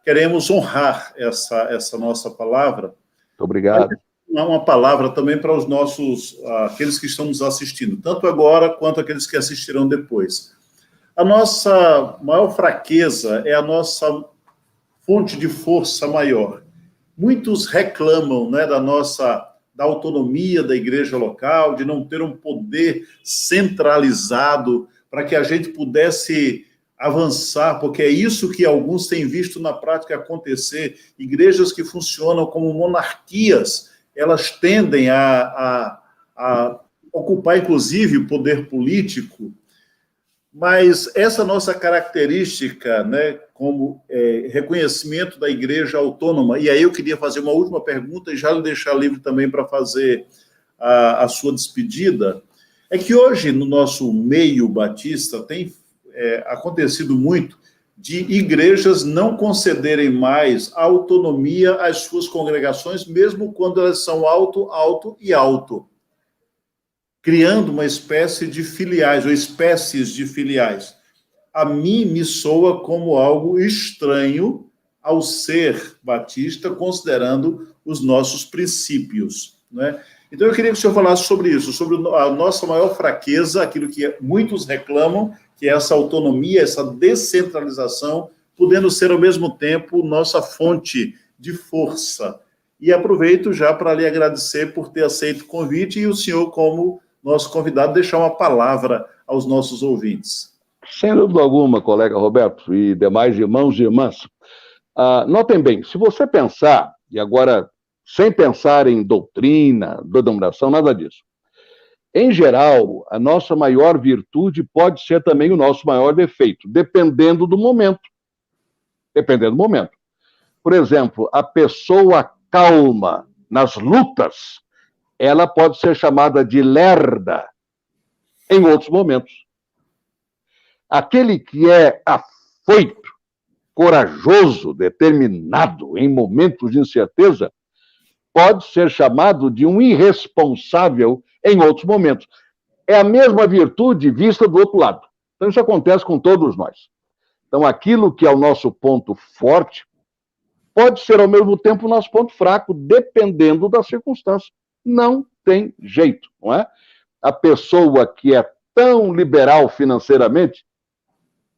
queremos honrar essa nossa palavra. Muito obrigado. Uma palavra também para os aqueles que estão nos assistindo, tanto agora quanto aqueles que assistirão depois. A nossa maior fraqueza é a nossa fonte de força maior. Muitos reclamam, né, da autonomia da igreja local, de não ter um poder centralizado para que a gente pudesse avançar, porque é isso que alguns têm visto na prática acontecer. Igrejas que funcionam como monarquias, elas tendem a ocupar, inclusive, o poder político. Mas essa nossa característica, né, como reconhecimento da igreja autônoma, e aí eu queria fazer uma última pergunta e já lhe deixar livre também para fazer a sua despedida, é que hoje no nosso meio batista tem acontecido muito de igrejas não concederem mais autonomia às suas congregações, mesmo quando elas são alto, criando uma espécie de filiais, ou espécies de filiais. A mim me soa como algo estranho ao ser batista, considerando os nossos princípios, né? Então eu queria que o senhor falasse sobre isso, sobre a nossa maior fraqueza, aquilo que muitos reclamam, que é essa autonomia, essa descentralização, podendo ser ao mesmo tempo nossa fonte de força. E aproveito já para lhe agradecer por ter aceito o convite e o senhor, como nosso convidado, deixar uma palavra aos nossos ouvintes. Sem dúvida alguma, colega Roberto e demais irmãos e irmãs. Notem bem, se você pensar, e agora sem pensar em doutrina, denominação, nada disso. Em geral, a nossa maior virtude pode ser também o nosso maior defeito, dependendo do momento. Dependendo do momento. Por exemplo, a pessoa calma nas lutas, ela pode ser chamada de lerda em outros momentos. Aquele que é afoito, corajoso, determinado em momentos de incerteza, pode ser chamado de um irresponsável em outros momentos. É a mesma virtude vista do outro lado. Então isso acontece com todos nós. Então aquilo que é o nosso ponto forte pode ser ao mesmo tempo o nosso ponto fraco, dependendo da circunstância. Não tem jeito, não é? A pessoa que é tão liberal financeiramente,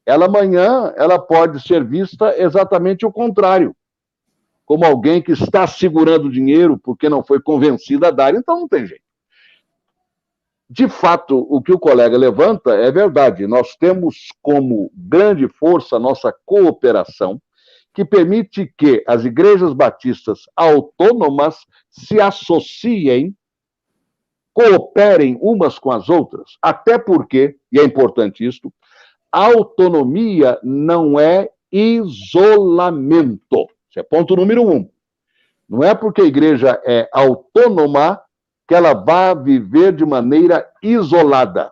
ela amanhã ela pode ser vista exatamente o contrário, como alguém que está segurando dinheiro porque não foi convencida a dar, então não tem jeito. De fato, o que o colega levanta é verdade. Nós temos como grande força a nossa cooperação, que permite que as igrejas batistas autônomas se associem, cooperem umas com as outras, até porque, e é importante isto, a autonomia não é isolamento. Esse é ponto número 1. Não é porque a igreja é autônoma que ela vai viver de maneira isolada.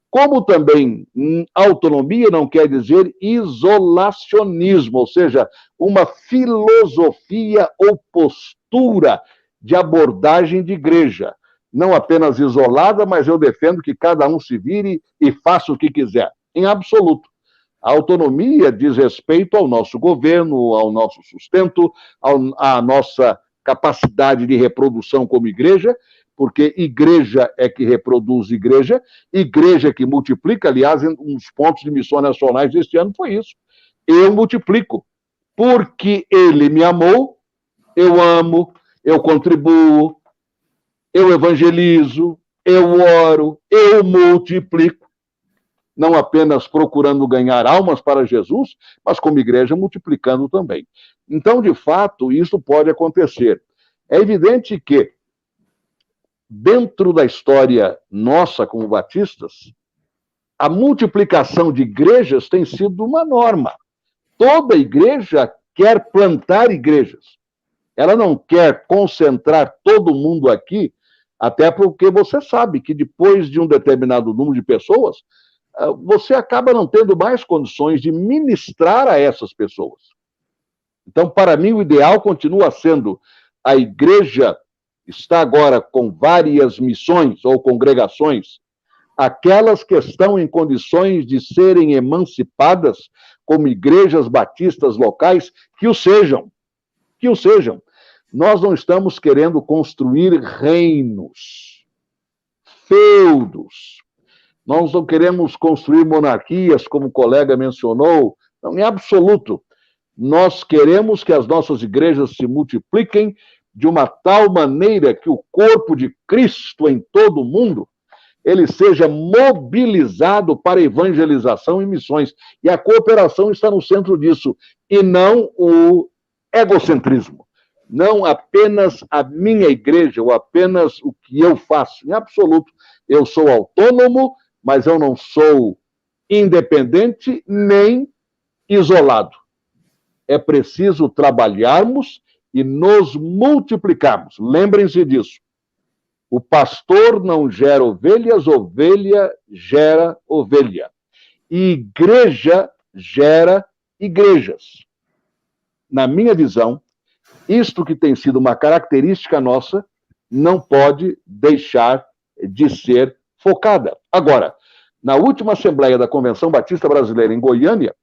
Como também autonomia não quer dizer isolacionismo, ou seja, uma filosofia ou postura de abordagem de igreja. Não apenas isolada, mas eu defendo que cada um se vire e faça o que quiser. Em absoluto. A autonomia diz respeito ao nosso governo, ao nosso sustento, à nossa capacidade de reprodução como igreja, porque igreja é que reproduz igreja é que multiplica. Aliás, um dos pontos de missões nacionais deste ano foi isso. Eu multiplico. Porque ele me amou, eu amo, eu contribuo, eu evangelizo, eu oro, eu multiplico. Não apenas procurando ganhar almas para Jesus, mas como igreja multiplicando também. Então, de fato, isso pode acontecer. É evidente que, dentro da história nossa como batistas, a multiplicação de igrejas tem sido uma norma. Toda igreja quer plantar igrejas. Ela não quer concentrar todo mundo aqui, até porque você sabe que depois de um determinado número de pessoas, você acaba não tendo mais condições de ministrar a essas pessoas. Então, para mim, o ideal continua sendo a igreja está agora com várias missões ou congregações, aquelas que estão em condições de serem emancipadas como igrejas batistas locais, que o sejam. Que o sejam. Nós não estamos querendo construir reinos, feudos. Nós não queremos construir monarquias, como o colega mencionou. Não, em absoluto. Nós queremos que as nossas igrejas se multipliquem de uma tal maneira que o corpo de Cristo em todo o mundo ele seja mobilizado para evangelização e missões. E a cooperação está no centro disso, e não o egocentrismo. Não apenas a minha igreja, ou apenas o que eu faço. Em absoluto, eu sou autônomo, mas eu não sou independente nem isolado. É preciso trabalharmos e nos multiplicarmos. Lembrem-se disso. O pastor não gera ovelhas, ovelha gera ovelha. E igreja gera igrejas. Na minha visão, isto que tem sido uma característica nossa não pode deixar de ser focada. Agora, na última Assembleia da Convenção Batista Brasileira em Goiânia,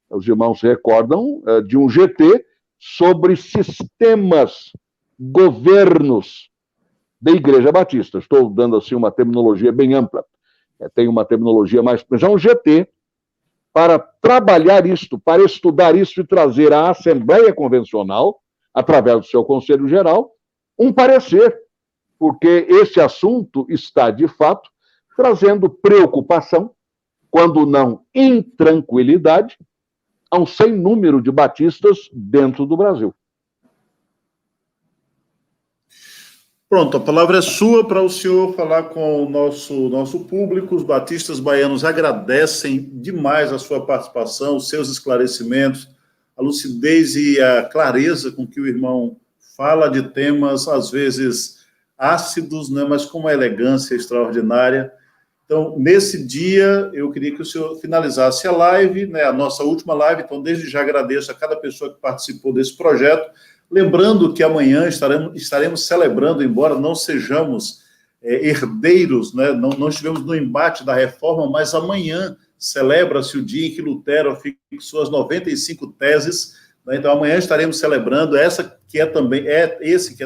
os irmãos se recordam de um GT sobre sistemas, governos da Igreja Batista. Estou dando assim uma terminologia bem ampla. Tem uma terminologia mais... Já um GT para trabalhar isto, para estudar isso e trazer à Assembleia Convencional, através do seu Conselho Geral, um parecer, porque esse assunto está, de fato, trazendo preocupação, quando não intranquilidade, a um sem número de batistas dentro do Brasil. Pronto, a palavra é sua para o senhor falar com o nosso público. Os batistas baianos agradecem demais a sua participação, os seus esclarecimentos, a lucidez e a clareza com que o irmão fala de temas, às vezes ácidos, né, mas com uma elegância extraordinária. Então, nesse dia, eu queria que o senhor finalizasse a live, né, a nossa última live. Então, desde já agradeço a cada pessoa que participou desse projeto. Lembrando que amanhã estaremos celebrando, embora não sejamos herdeiros, né, não estivemos no embate da reforma, mas amanhã celebra-se o dia em que Lutero fixou as 95 teses, né, então amanhã estaremos celebrando esse que é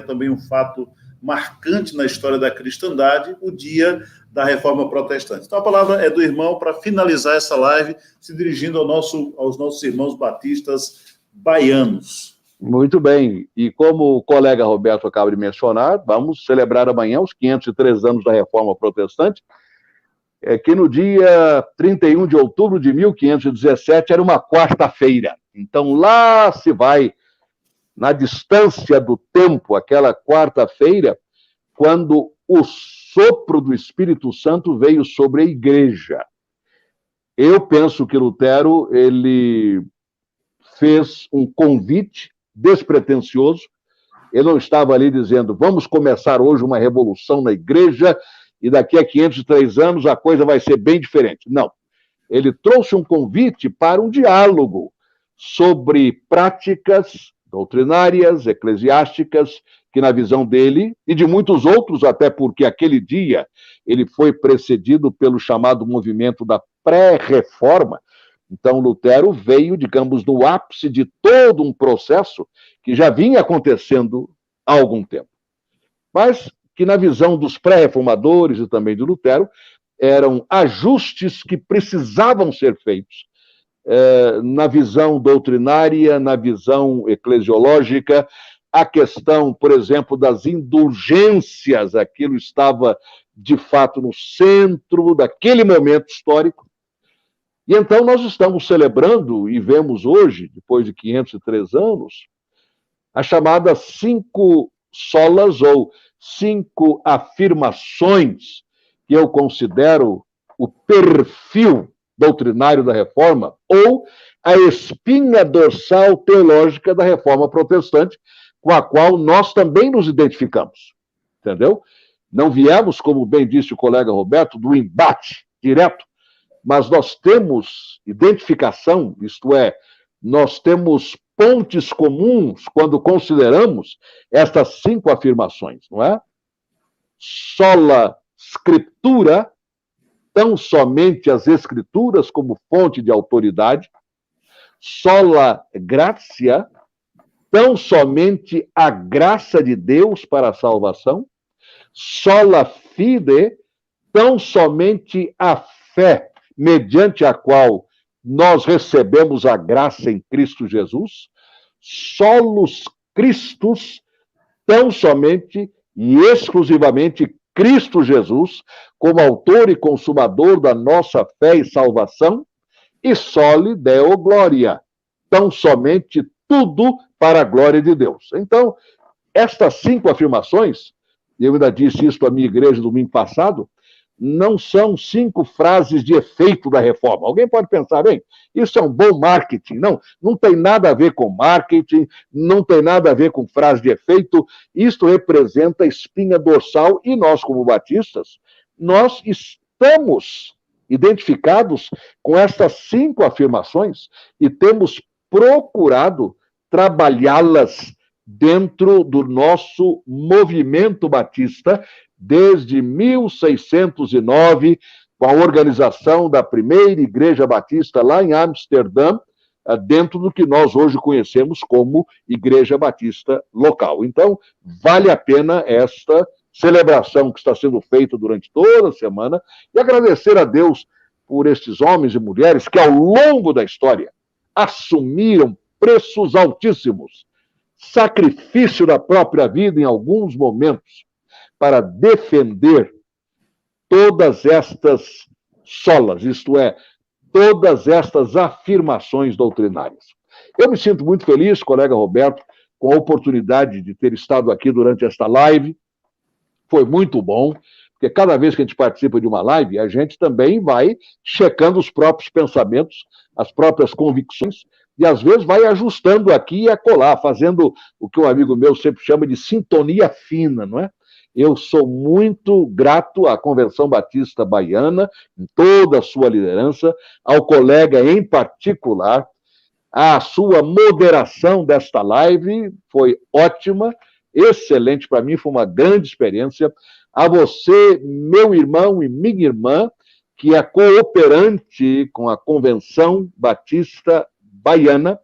também um fato marcante na história da cristandade, o dia da reforma protestante. Então a palavra é do irmão para finalizar essa live, se dirigindo aos nossos irmãos batistas baianos. Muito bem, e como o colega Roberto acaba de mencionar, vamos celebrar amanhã os 503 anos da Reforma Protestante, que no dia 31 de outubro de 1517 era uma quarta-feira. Então lá se vai, na distância do tempo, aquela quarta-feira, quando o sopro do Espírito Santo veio sobre a igreja. Eu penso que Lutero, ele fez um convite despretensioso. Ele não estava ali dizendo, vamos começar hoje uma revolução na igreja e daqui a 503 anos a coisa vai ser bem diferente. Não. Ele trouxe um convite para um diálogo sobre práticas doutrinárias, eclesiásticas, que na visão dele, e de muitos outros, até porque aquele dia ele foi precedido pelo chamado movimento da pré-reforma. Então, Lutero veio, digamos, no ápice de todo um processo que já vinha acontecendo há algum tempo. Mas que, na visão dos pré-reformadores e também de Lutero, eram ajustes que precisavam ser feitos na visão doutrinária, na visão eclesiológica. A questão, por exemplo, das indulgências, aquilo estava, de fato, no centro daquele momento histórico. E então nós estamos celebrando, e vemos hoje, depois de 503 anos, as chamadas 5 solas ou 5 afirmações que eu considero o perfil doutrinário da Reforma, ou a espinha dorsal teológica da Reforma Protestante, com a qual nós também nos identificamos. Entendeu? Não viemos, como bem disse o colega Roberto, do embate direto, mas nós temos identificação, isto é, nós temos pontes comuns quando consideramos estas 5 afirmações, não é? Sola Scriptura, tão somente as Escrituras como fonte de autoridade. Sola Gratia, tão somente a graça de Deus para a salvação. Sola Fide, tão somente a fé mediante a qual nós recebemos a graça em Cristo Jesus. Solus Christus, tão somente e exclusivamente Cristo Jesus, como autor e consumador da nossa fé e salvação. E soli Deo Gloria, tão somente tudo para a glória de Deus. Então, estas 5 afirmações, eu ainda disse isso à minha igreja no domingo passado, não são 5 frases de efeito da reforma. Alguém pode pensar, bem, isso é um bom marketing. Não, não tem nada a ver com marketing, não tem nada a ver com frase de efeito. Isto representa a espinha dorsal e nós, como batistas, nós estamos identificados com estas 5 afirmações e temos procurado trabalhá-las dentro do nosso movimento batista desde 1609, com a organização da primeira igreja batista lá em Amsterdã, dentro do que nós hoje conhecemos como Igreja Batista Local. Então, vale a pena esta celebração que está sendo feita durante toda a semana e agradecer a Deus por estes homens e mulheres que, ao longo da história, assumiram preços altíssimos, sacrifício da própria vida em alguns momentos, para defender todas estas solas, isto é, todas estas afirmações doutrinárias. Eu me sinto muito feliz, colega Roberto, com a oportunidade de ter estado aqui durante esta live. Foi muito bom, porque cada vez que a gente participa de uma live, a gente também vai checando os próprios pensamentos, as próprias convicções, e às vezes vai ajustando aqui e acolá, fazendo o que um amigo meu sempre chama de sintonia fina, não é? Eu sou muito grato à Convenção Batista Baiana, em toda a sua liderança, ao colega em particular. A sua moderação desta live foi ótima, excelente para mim, foi uma grande experiência. A você, meu irmão e minha irmã, que é cooperante com a Convenção Batista Baiana.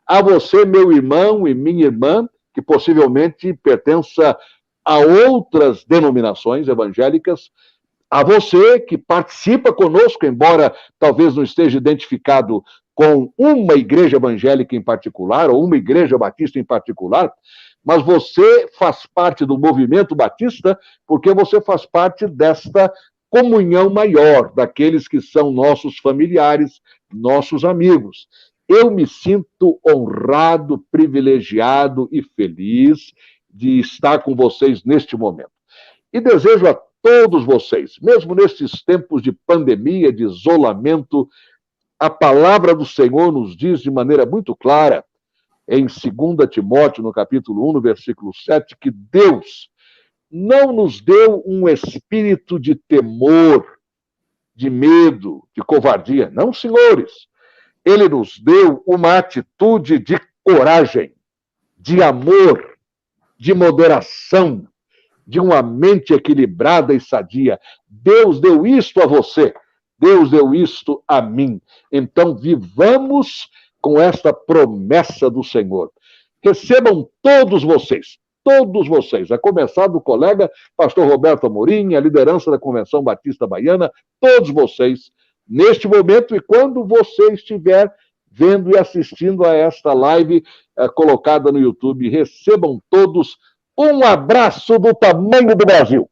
A você, meu irmão e minha irmã, que possivelmente pertença a outras denominações evangélicas, a você que participa conosco, embora talvez não esteja identificado com uma igreja evangélica em particular, ou uma igreja batista em particular, mas você faz parte do movimento batista porque você faz parte desta comunhão maior, daqueles que são nossos familiares, nossos amigos. Eu me sinto honrado, privilegiado e feliz de estar com vocês neste momento. E desejo a todos vocês, mesmo nestes tempos de pandemia, de isolamento, a palavra do Senhor nos diz de maneira muito clara, em 2 Timóteo, no capítulo 1, no versículo 7, que Deus não nos deu um espírito de temor, de medo, de covardia. Não, senhores. Ele nos deu uma atitude de coragem, de amor, de moderação, de uma mente equilibrada e sadia. Deus deu isto a você, Deus deu isto a mim. Então, vivamos com esta promessa do Senhor. Recebam todos vocês, a começar do colega pastor Roberto Amorim, a liderança da Convenção Batista Baiana, todos vocês, neste momento, e quando você estiver vendo e assistindo a esta live colocada no YouTube, recebam todos um abraço do tamanho do Brasil.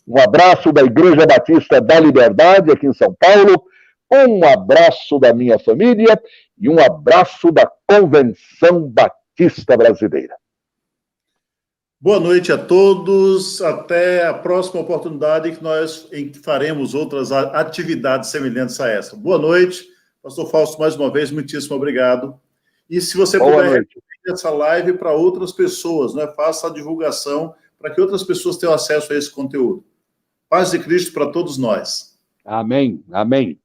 Um abraço da Igreja Batista da Liberdade, aqui em São Paulo, um abraço da minha família e um abraço da Convenção Batista Brasileira. Boa noite a todos. Até a próxima oportunidade em que faremos outras atividades semelhantes a essa. Boa noite. Pastor Fausto, mais uma vez, muitíssimo obrigado. E se você puder repetir essa live para outras pessoas, né? Faça a divulgação para que outras pessoas tenham acesso a esse conteúdo. Paz de Cristo para todos nós. Amém, amém.